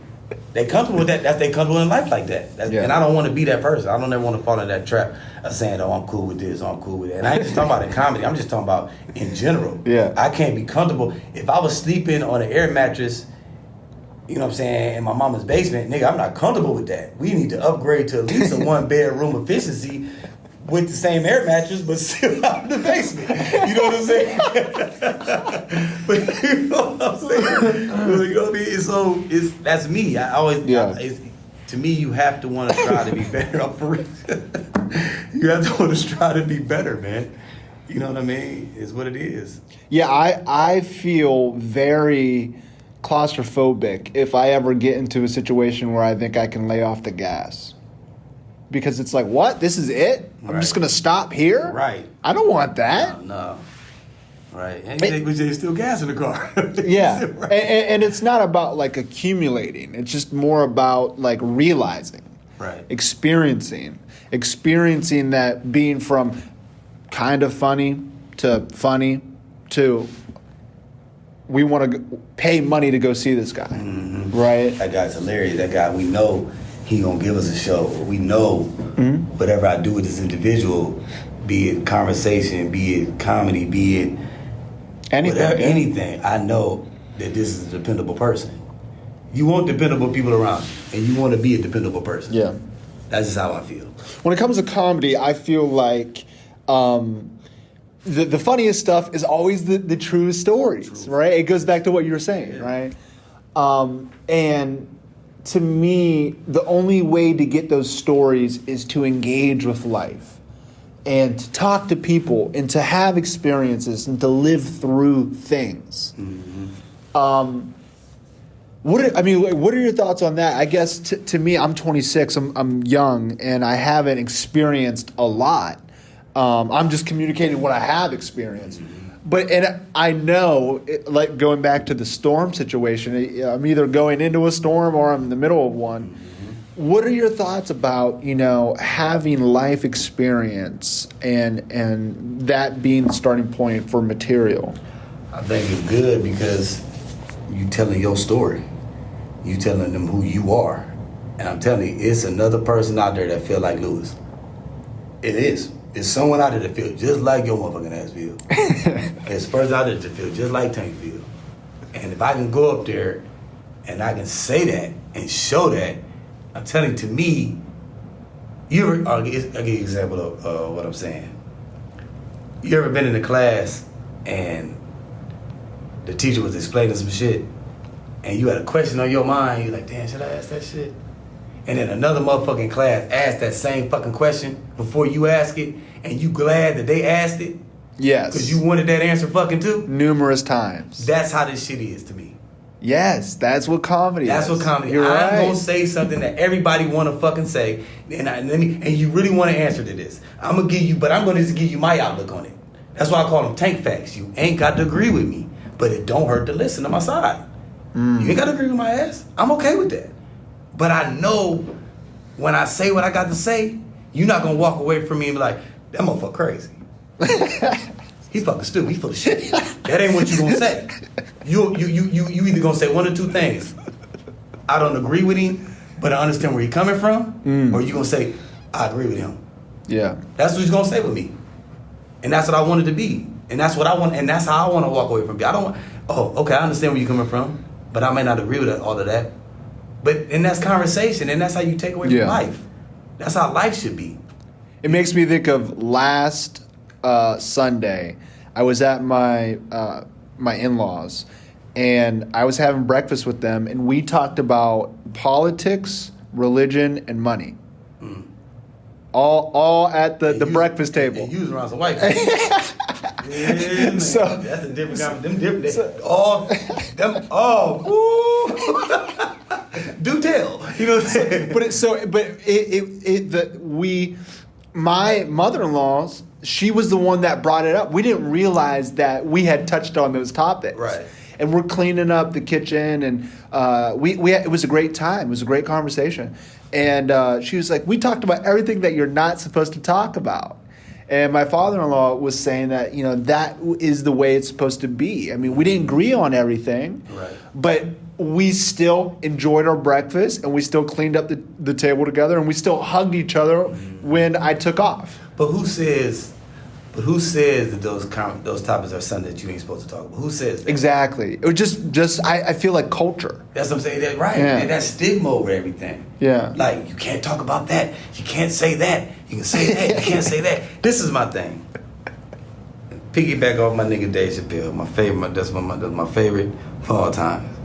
They comfortable with that. That's they comfortable in life like that. And I don't want to be that person. I don't ever want to fall in that trap of saying, "Oh, I'm cool with this. I'm cool with that." And I ain't just talking about in comedy. I'm just talking about in general. Yeah. I can't be comfortable if I was sleeping on an air mattress. You know what I'm saying? In my mama's basement, nigga, I'm not comfortable with that. We need to upgrade to at least a 1-bedroom efficiency with the same air mattress, but still out in the basement. You know what I'm saying? But you know what I'm saying? You know what I mean? So that's me. I always, to me, you have to want to try to be better. I'm for real. You have to want to strive to be better, man. You know what I mean? It's what it is. Yeah, I feel very claustrophobic if I ever get into a situation where I think I can lay off the gas. Because it's like, what? This is it? I'm just going to stop here? Right. I don't want that. No. Right. And there's still gas in the car. Yeah. Right. And it's not about like accumulating. It's just more about like realizing. Right. Experiencing that being from kind of funny to we want to pay money to go see this guy. Mm-hmm. Right? That guy's hilarious. That guy, we know he gonna give us a show. We know whatever I do with this individual, be it conversation, be it comedy, be it anything, I know that this is a dependable person. You want dependable people around you, and you want to be a dependable person. Yeah. That's just how I feel. When it comes to comedy, I feel like the funniest stuff is always the true stories, right? It goes back to what you were saying, right? And to me, the only way to get those stories is to engage with life and to talk to people and to have experiences and to live through things. Mm-hmm. What are your thoughts on that? I guess to me, I'm 26. I'm young, and I haven't experienced a lot. I'm just communicating what I have experienced. But I know, like going back to the storm situation, I'm either going into a storm or I'm in the middle of one. Mm-hmm. What are your thoughts about, having life experience and that being the starting point for material? I think it's good because you telling your story. You telling them who you are. And I'm telling you, it's another person out there that feel like Lewis. It is. It's someone out there that feel just like your motherfucking ass feel. It's a person out there that feel just like Tank feel. And if I can go up there and I can say that and show that, I'm telling you, to me, I'll give you an example of what I'm saying. You ever been in a class and the teacher was explaining some shit and you had a question on your mind, you're like, damn, should I ask that shit? And then another motherfucking class asked that same fucking question before you ask it, and you glad that they asked it? Yes. Because you wanted that answer fucking too? Numerous times. That's how this shit is to me. Yes, that's what comedy is. That's what comedy is. You're right. I'm going to say something that everybody want to fucking say, and you really want to answer to this. I'm going to just give you my outlook on it. That's why I call them tank facts. You ain't got to agree with me, but it don't hurt to listen to my side. You ain't got to agree with my ass. I'm okay with that. But I know when I say what I got to say, you're not going to walk away from me and be like, that motherfucker crazy. He fucking stupid. He full of shit. That ain't what you going to say. You either going to say one or two things. I don't agree with him, but I understand where you're coming from, or you gonna say, I agree with him. Yeah. That's what he's gonna say with me, and that's what I wanted to be, and that's what I want, and that's how I want to walk away from you. I don't want. Oh, okay, I understand where you're coming from, but I may not agree with all of that. And that's conversation, and that's how you take away from life. That's how life should be. It makes me think of last Sunday. I was at my in-laws, and I was having breakfast with them, and we talked about politics, religion, and money. All at the breakfast table. And you was around some white people. Yeah, man. So that's a different kind of them different. Do tell. You know what I'm saying? My mother-in-law's, she was the one that brought it up. We didn't realize that we had touched on those topics. Right. And we're cleaning up the kitchen, and it was a great time. It was a great conversation. And she was like, we talked about everything that you're not supposed to talk about. And my father-in-law was saying that, that is the way it's supposed to be. I mean, we didn't agree on everything, right, but we still enjoyed our breakfast, and we still cleaned up the table together, and we still hugged each other when I took off. But who says that those topics are something that you ain't supposed to talk about? Who says that? Exactly. It was just I feel like culture. That's what I'm saying. That right. Yeah. And that stigma over everything. Yeah. Like, you can't talk about that. You can't say that. You can say that. You can't say that. This is my thing. Piggyback off my nigga Dave Chappelle. My favorite. That's my favorite of all time.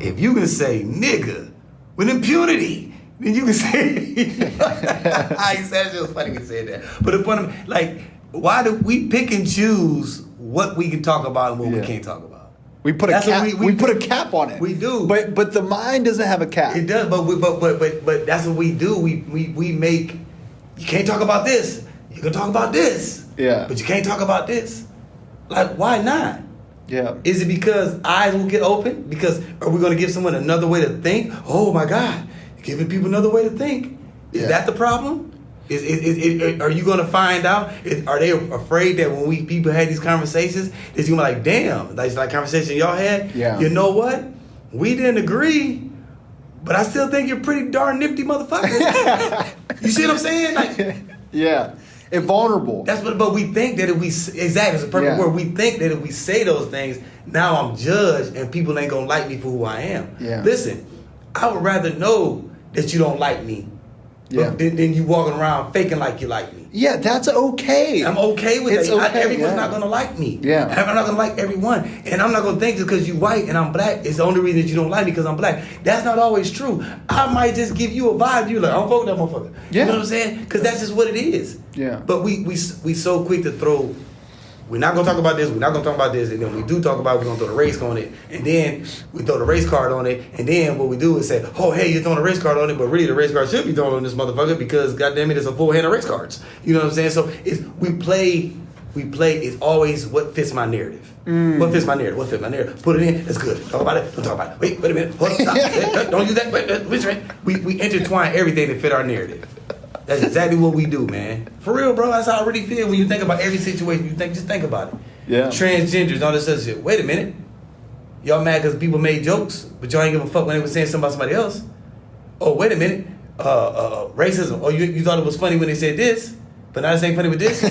If you can say nigga with impunity, then you can say. I said it was funny when you said that. But the point of, like, why do we pick and choose what we can talk about and what we can't talk about? We put a cap. We put a cap on it. We do. But the mind doesn't have a cap. It does. But that's what we do. We make. You can't talk about this. You can talk about this. Yeah. But you can't talk about this. Like, why not? Yeah. Is it because eyes will get open? Because are we going to give someone another way to think? Oh my God, you're giving people another way to think. Is that the problem? Are you going to find out? Are they afraid that when people had these conversations, it's going to be like, damn, like conversation y'all had? Yeah. You know what? We didn't agree, but I still think you're pretty darn nifty motherfucker. You see what I'm saying? Like, yeah. And vulnerable. That's what. But we think that if we exactly, it's a perfect word. We think that if we say those things, now I'm judged and people ain't gonna like me for who I am. Yeah. Listen, I would rather know that you don't like me, than you walking around faking like you like me. Yeah, that's okay. I'm okay with that. Okay, Everyone's not gonna like me. Yeah. I'm not gonna like everyone, and I'm not gonna think just because you white and I'm black is the only reason that you don't like me because I'm black. That's not always true. I might just give you a vibe. You like, I'm fucking that motherfucker. Yeah. You know what I'm saying? Because that's just what it is. Yeah. But we so quick to throw. We're not gonna talk about this. We're not gonna talk about this, and then when we do talk about it, we're gonna throw the race on it, and then we throw the race card on it, and then what we do is say, "Oh, hey, you're throwing a race card on it," but really the race card should be thrown on this motherfucker because, goddamn it, it's a full hand of race cards. You know what I'm saying? So we play. It's always what fits my narrative. What fits my narrative? What fits my narrative? Put it in. That's good. Talk about it. Don't talk about it. Wait a minute. Hold on. Stop. Don't use that. Wait. We intertwine everything to fit our narrative. That's exactly what we do, man. For real, bro. That's how I really feel when you think about every situation. Just think about it. Yeah. Transgenders, all this other shit. Wait a minute. Y'all mad because people made jokes, but y'all ain't give a fuck when they were saying something about somebody else. Oh, wait a minute. Racism. Oh, you thought it was funny when they said this, but now it's ain't funny with this.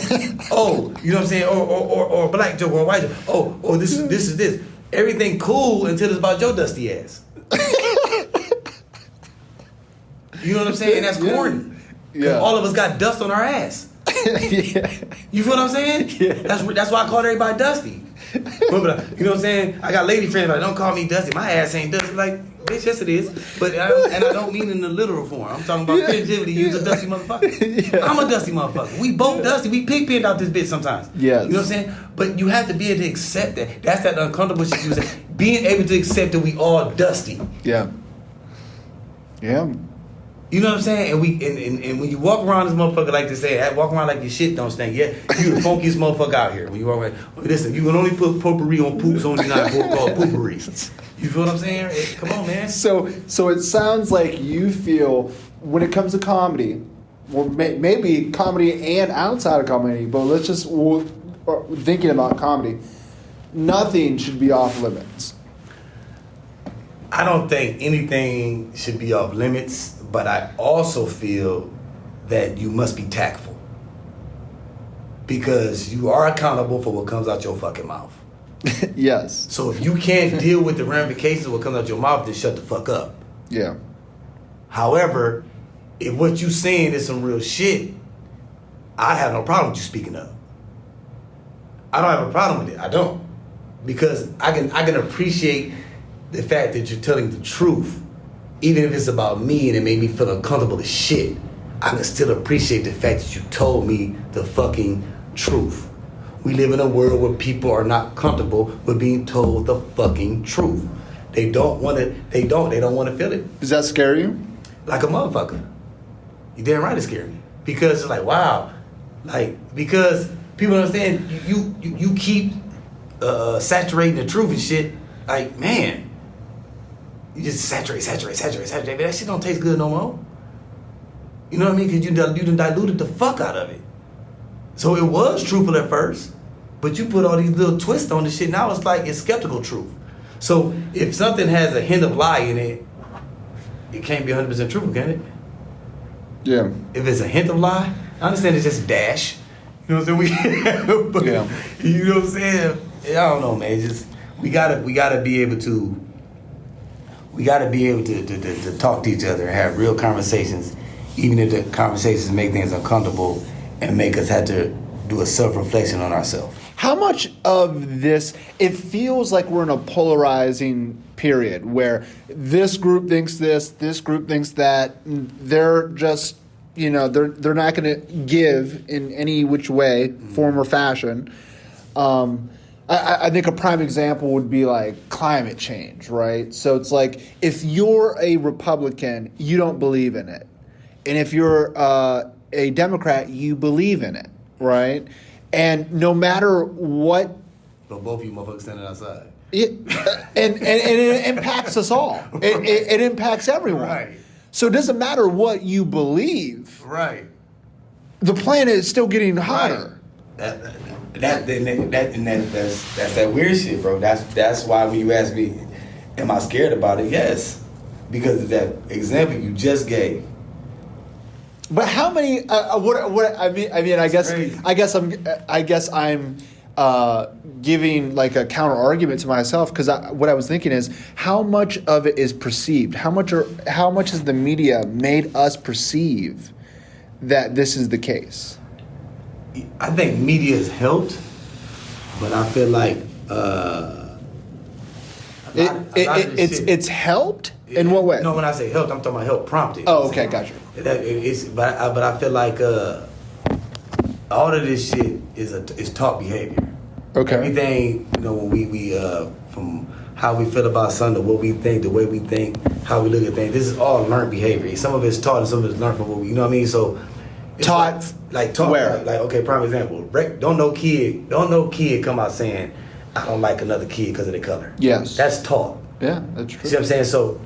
Oh, you know what I'm saying? Or a black joke or a white joke. Oh, this is this. Everything cool until it's about your dusty ass. You know what I'm saying? And that's corny. Yeah. All of us got dust on our ass. Yeah. You feel what I'm saying? Yeah. That's why I call everybody Dusty. But, you know what I'm saying? I got lady friends like, don't call me Dusty. My ass ain't Dusty. Like, bitch, yes it is. But I don't mean in the literal form. I'm talking about creativity. You's a dusty motherfucker. Yeah. I'm a dusty motherfucker. We both dusty. We pig-pinned out this bitch sometimes. Yes. You know what I'm saying? But you have to be able to accept that. That's that uncomfortable shit you say. Being able to accept that we all dusty. Yeah. Yeah. You know what I'm saying? And when you walk around this motherfucker like this, walk around like your shit don't stink. Yeah, you the funkiest motherfucker out here. When you walk around, listen, you can only put potpourri on poops only not called poopery. You feel what I'm saying? Hey, come on, man. So it sounds like you feel when it comes to comedy, or maybe comedy and outside of comedy, but thinking about comedy, nothing should be off limits. I don't think anything should be off limits, but I also feel that you must be tactful. Because you are accountable for what comes out your fucking mouth. Yes. So if you can't deal with the ramifications of what comes out your mouth, then shut the fuck up. Yeah. However, if what you saying is some real shit, I have no problem with you speaking up. I don't have a problem with it. I don't. Because I can appreciate the fact that you're telling the truth. Even if it's about me and it made me feel uncomfortable as shit, I can still appreciate the fact that you told me the fucking truth. We live in a world where people are not comfortable with being told the fucking truth. They don't want to feel it. Does that scare you? Like a motherfucker. You damn right it scared me. Because it's like, wow. Like, because people understand you keep saturating the truth and shit. Like, man. You just saturate. But that shit don't taste good no more. You know what I mean? Because you done diluted the fuck out of it. So it was truthful at first, but you put all these little twists on the shit. Now it's like it's skeptical truth. So if something has a hint of lie in it, it can't be 100% truthful, can it? Yeah. If it's a hint of lie, I understand it's just a dash. You know what I'm saying? But, Yeah. You know what I'm saying? I don't know, man. It's just we gotta be able to talk to each other and have real conversations, even if the conversations make things uncomfortable and make us have to do a self-reflection on ourselves. How much of this, it feels like we're in a polarizing period where this group thinks this group thinks that, they're just, they're not going to give in any which way, form or fashion. I think a prime example would be like climate change, right? So it's like if you're a Republican, you don't believe in it. And if you're a Democrat, you believe in it, right? And no matter what... But both of you motherfuckers standing outside. And it impacts us all. It impacts everyone. Right. So it doesn't matter what you believe. Right. The planet is still getting hotter. Right. That's that weird shit, bro. That's why when you ask me, am I scared about it? Yes, because of that example you just gave. But how many? What I mean, I guess I'm giving like a counter argument to myself because what I was thinking is how much of it is perceived? How much has the media made us perceive that this is the case? I think media has helped, but I feel like it's helped. In what way? No, when I say helped, I'm talking about help prompted. Oh, okay, gotcha. But I feel like all of this shit is taught behavior. Okay. Everything, when we from how we feel about something, what we think, the way we think, how we look at things. This is all learned behavior. Some of it's taught and some of it's learned from what we, you know what I mean? So it's taught where? Like okay, prime example. Don't no kid come out saying, I don't like another kid because of their color. Yes. That's taught. Yeah, that's true. See what I'm saying? So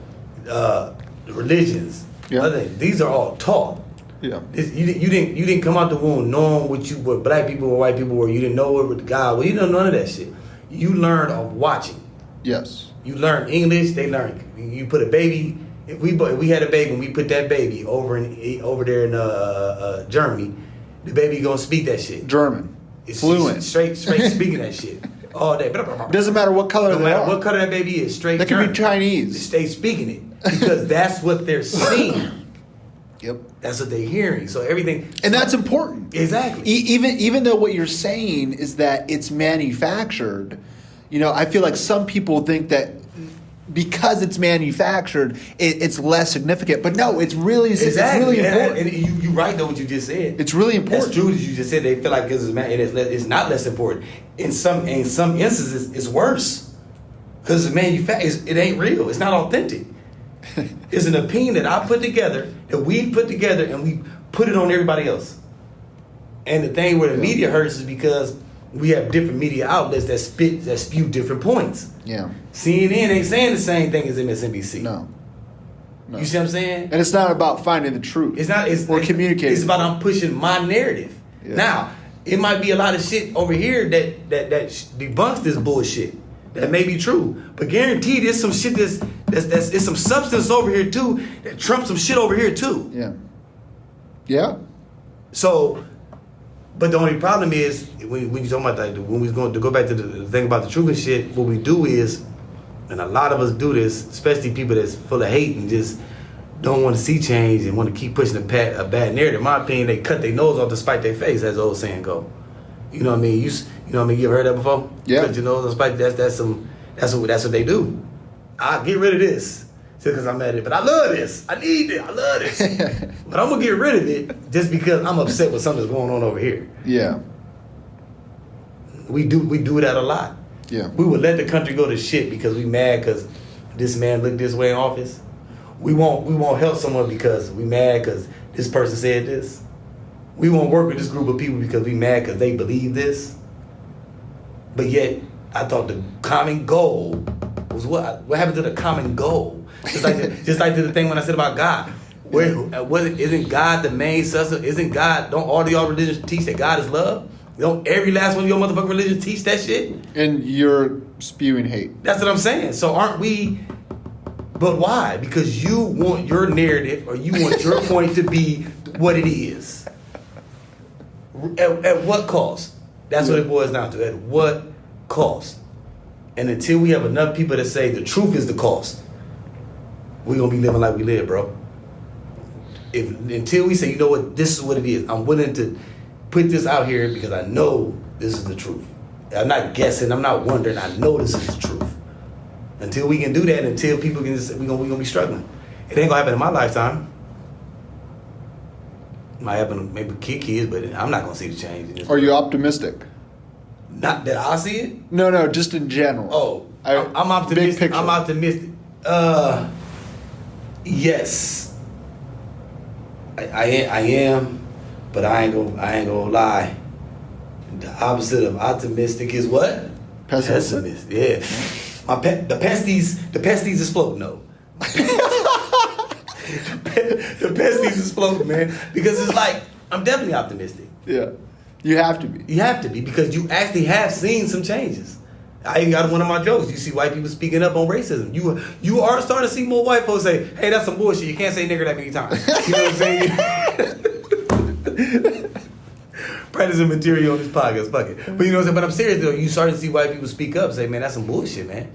religions, other things, these are all taught. Yeah. You didn't come out the womb knowing what black people or white people were. You didn't know what God. Well, you don't know none of that shit. You learned of watching. Yes. You learn English. They learn. You put a baby. If we had a baby and we put that baby over there in Germany, the baby gonna speak that shit. German. It's fluent. Straight speaking that shit all day. Doesn't matter what color No they matter are. what color that baby is. Straight. They could German. be Chinese. They speaking it because that's what they're seeing. Yep. That's what they're hearing. So everything. And that's important. Exactly. Even though what you're saying is that it's manufactured, I feel like some people think that because it's manufactured, it's less significant. But no, it's really Exactly. It's really important. And you're right though what you just said. It's really important. That's true that you just said. They feel like it's not less important. In some instances, it's worse because it's manufactured. It ain't real. It's not authentic. It's an opinion that I put together, that we put together, and we put it on everybody else. And the thing where the media hurts is because we have different media outlets that spew different points. Yeah. CNN ain't saying the same thing as MSNBC. No. You see what I'm saying? And it's not about finding the truth. It's not. Or communicating. It's about I'm pushing my narrative. Yeah. Now, it might be a lot of shit over here that debunks this bullshit. That may be true, but guaranteed there's some shit that's some substance over here too that trumps some shit over here too. Yeah. Yeah. So, but the only problem is when you talking about that, when we going to go back to the thing about the truth and shit, what we do is, and a lot of us do this, especially people that's full of hate and just don't want to see change and want to keep pushing a bad narrative. In my opinion, they cut their nose off to spite their face, as the old saying go. You know what I mean? You know what I mean? You ever heard that before? Yeah. Cut your nose off to spite. That's what they do. I get rid of this because I'm at it, but I love this. I need it. I love this. But I'm gonna get rid of it just because I'm upset with something that's going on over here. Yeah. We do that a lot. Yeah. We would let the country go to shit because we mad because this man looked this way in office. We won't help someone because we mad because this person said this. We won't work with this group of people because we mad because they believe this. But yet, I thought the common goal was what? What happened to the common goal? Just like the thing when I said about God. Isn't God the main substance? Isn't God? Don't all of y'all religions teach that God is love? Don't every last one of your motherfucking religions teach that shit? And you're spewing hate. That's what I'm saying. So aren't we? But why? Because you want your narrative or you want your point to be what it is. At what cost? That's what it boils down to. At what cost? And until we have enough people that say the truth is the cost, we're going to be living like we live, bro. Until we say, you know what, this is what it is. I'm willing to put this out here because I know this is the truth. I'm not guessing. I'm not wondering. I know this is the truth. Until we can do that, until people can just, we're gonna be struggling. It ain't gonna happen in my lifetime. It might happen to maybe kids, but I'm not gonna see the change. In this Are you optimistic? Not that I see it. No, just in general. Oh, I'm optimistic. Big picture. I'm optimistic. Yes, I am, but I ain't gonna lie. The opposite of optimistic is what? Pessimistic. Yeah. The pesties is floating though. The pesties is floating, man. Because it's like, I'm definitely optimistic. Yeah. You have to be. You have to be because you actually have seen some changes. I even got one of my jokes. You see white people speaking up on racism. You are starting to see more white folks say, hey, that's some bullshit. You can't say nigger that many times. You know what I'm saying? Practicing material on this podcast, fuck it. But you know what I'm saying? But I'm serious though. You starting to see white people speak up, say, man, that's some bullshit, man.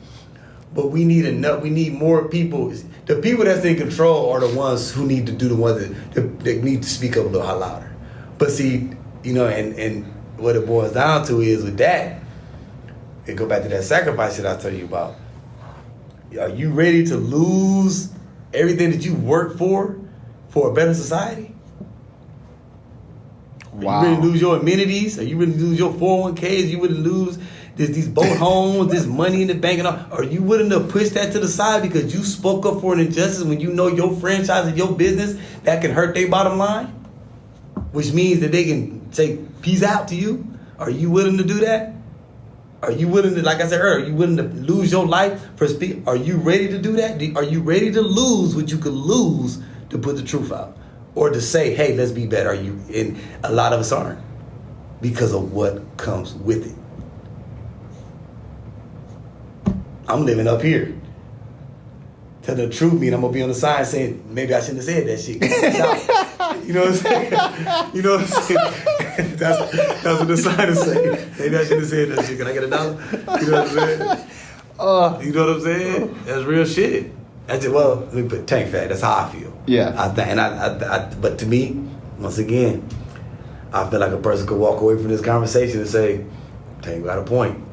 But we need more people. The people that's in control are the ones who need to do the ones that need to speak up a little louder. But see, you know, and what it boils down to is with that, it go back to that sacrifice that I tell you about. Are you ready to lose everything that you worked for a better society? Wow. Are you ready to lose your amenities? Are you ready to lose your 401ks? Are you ready to lose these boat homes, this money in the bank and all? Are you willing to push that to the side because you spoke up for an injustice when you know your franchise and your business that can hurt their bottom line? Which means that they can say peace out to you. Are you willing to do that? Are you willing to, like I said earlier, are you willing to lose your life for speak? Are you ready to do that? Are you ready to lose what you could lose to put the truth out? Or to say, hey, let's be better. Are you? And a lot of us aren't because of what comes with it. I'm living up here. Tell the truth, mean I'm gonna be on the sign saying maybe I shouldn't have said that shit. You know what I'm saying? You know what I'm saying? That's what the sign is saying. Maybe I shouldn't have said that shit. Can I get $1? You know what I'm saying? You know what I'm saying? That's real shit. That's it. Well, let me put tank fat. That's how I feel. Yeah. But to me, once again, I feel like a person could walk away from this conversation and say, Tank got a point.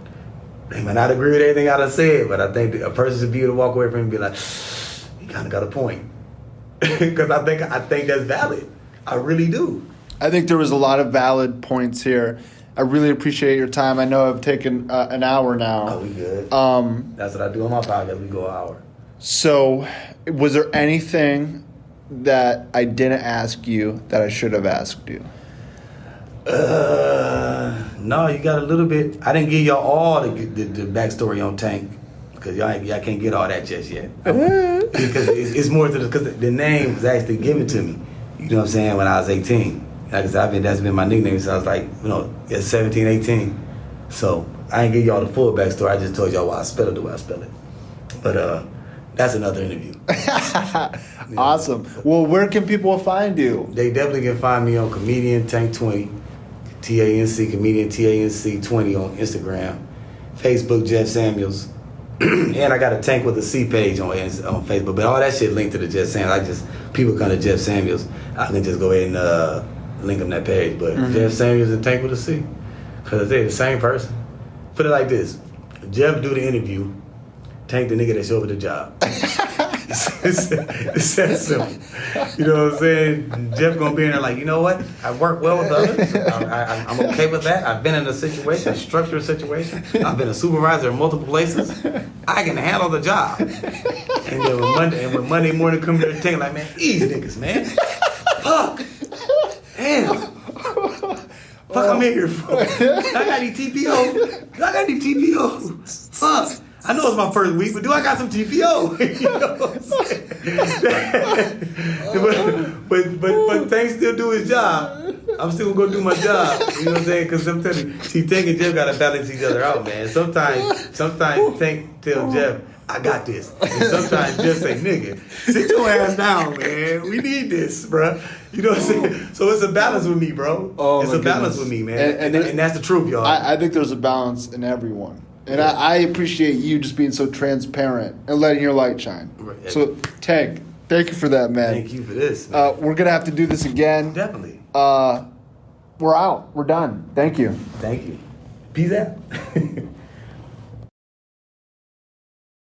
They might not agree with everything I done said, but I think a person should be able to walk away from it and be like, he kind of got a point. Because I think that's valid. I really do. I think there was a lot of valid points here. I really appreciate your time. I know I've taken an hour now. Oh, we good. That's what I do on my podcast. We go an hour. So, was there anything that I didn't ask you that I should have asked you? No, you got a little bit. I didn't give y'all all the backstory on Tank because y'all can't get all that just yet. Because it's more to because the name was actually given to me. You know what I'm saying? When I was 18, like I said, that's been my nickname since I was like 17, 18. So I ain't give y'all the full backstory. I just told y'all why I spell it the way I spell it. But that's another interview. Awesome. Well, where can people find you? They definitely can find me on Comedian Tank 20, TANC Comedian TANC 20 on Instagram, Facebook Jeff Samuels, and I got a Tank with a C page on Facebook. But all that shit linked to the Jeff Samuels. People come to Jeff Samuels, I can just go ahead and link them that page. But Jeff Samuels and Tank with a C, because they're the same person. Put it like this: Jeff do the interview, Tank the nigga that show up at the job. It's that simple. You know what I'm saying? Jeff gonna be in there like, you know what? I work well with others. I'm okay with that. I've been in a situation, a structured situation. I've been a supervisor in multiple places. I can handle the job. And then when Monday morning come here, Tank like, man, these niggas, man. Fuck. Damn. Fuck, I'm in here for. I got any TPO? Fuck. I know it's my first week, but do I got some TPO? You know what I'm saying? but Tank still do his job. I'm still gonna go do my job. You know what I'm saying? Because I'm telling you, see, Tank and Jeff gotta balance each other out, man. Sometimes Tank tell Jeff, I got this. And sometimes Jeff say, nigga, sit your ass down, man. We need this, bro. You know what I'm saying? So it's a balance with me, bro. Oh, it's my a balance goodness. with me, man. And that's the truth, y'all. I think there's a balance in everyone. And I appreciate you just being so transparent and letting your light shine. Right. So, Tank, thank you for that, man. Thank you for this, man. We're going to have to do this again. Definitely. We're out. We're done. Thank you. Thank you. Peace out.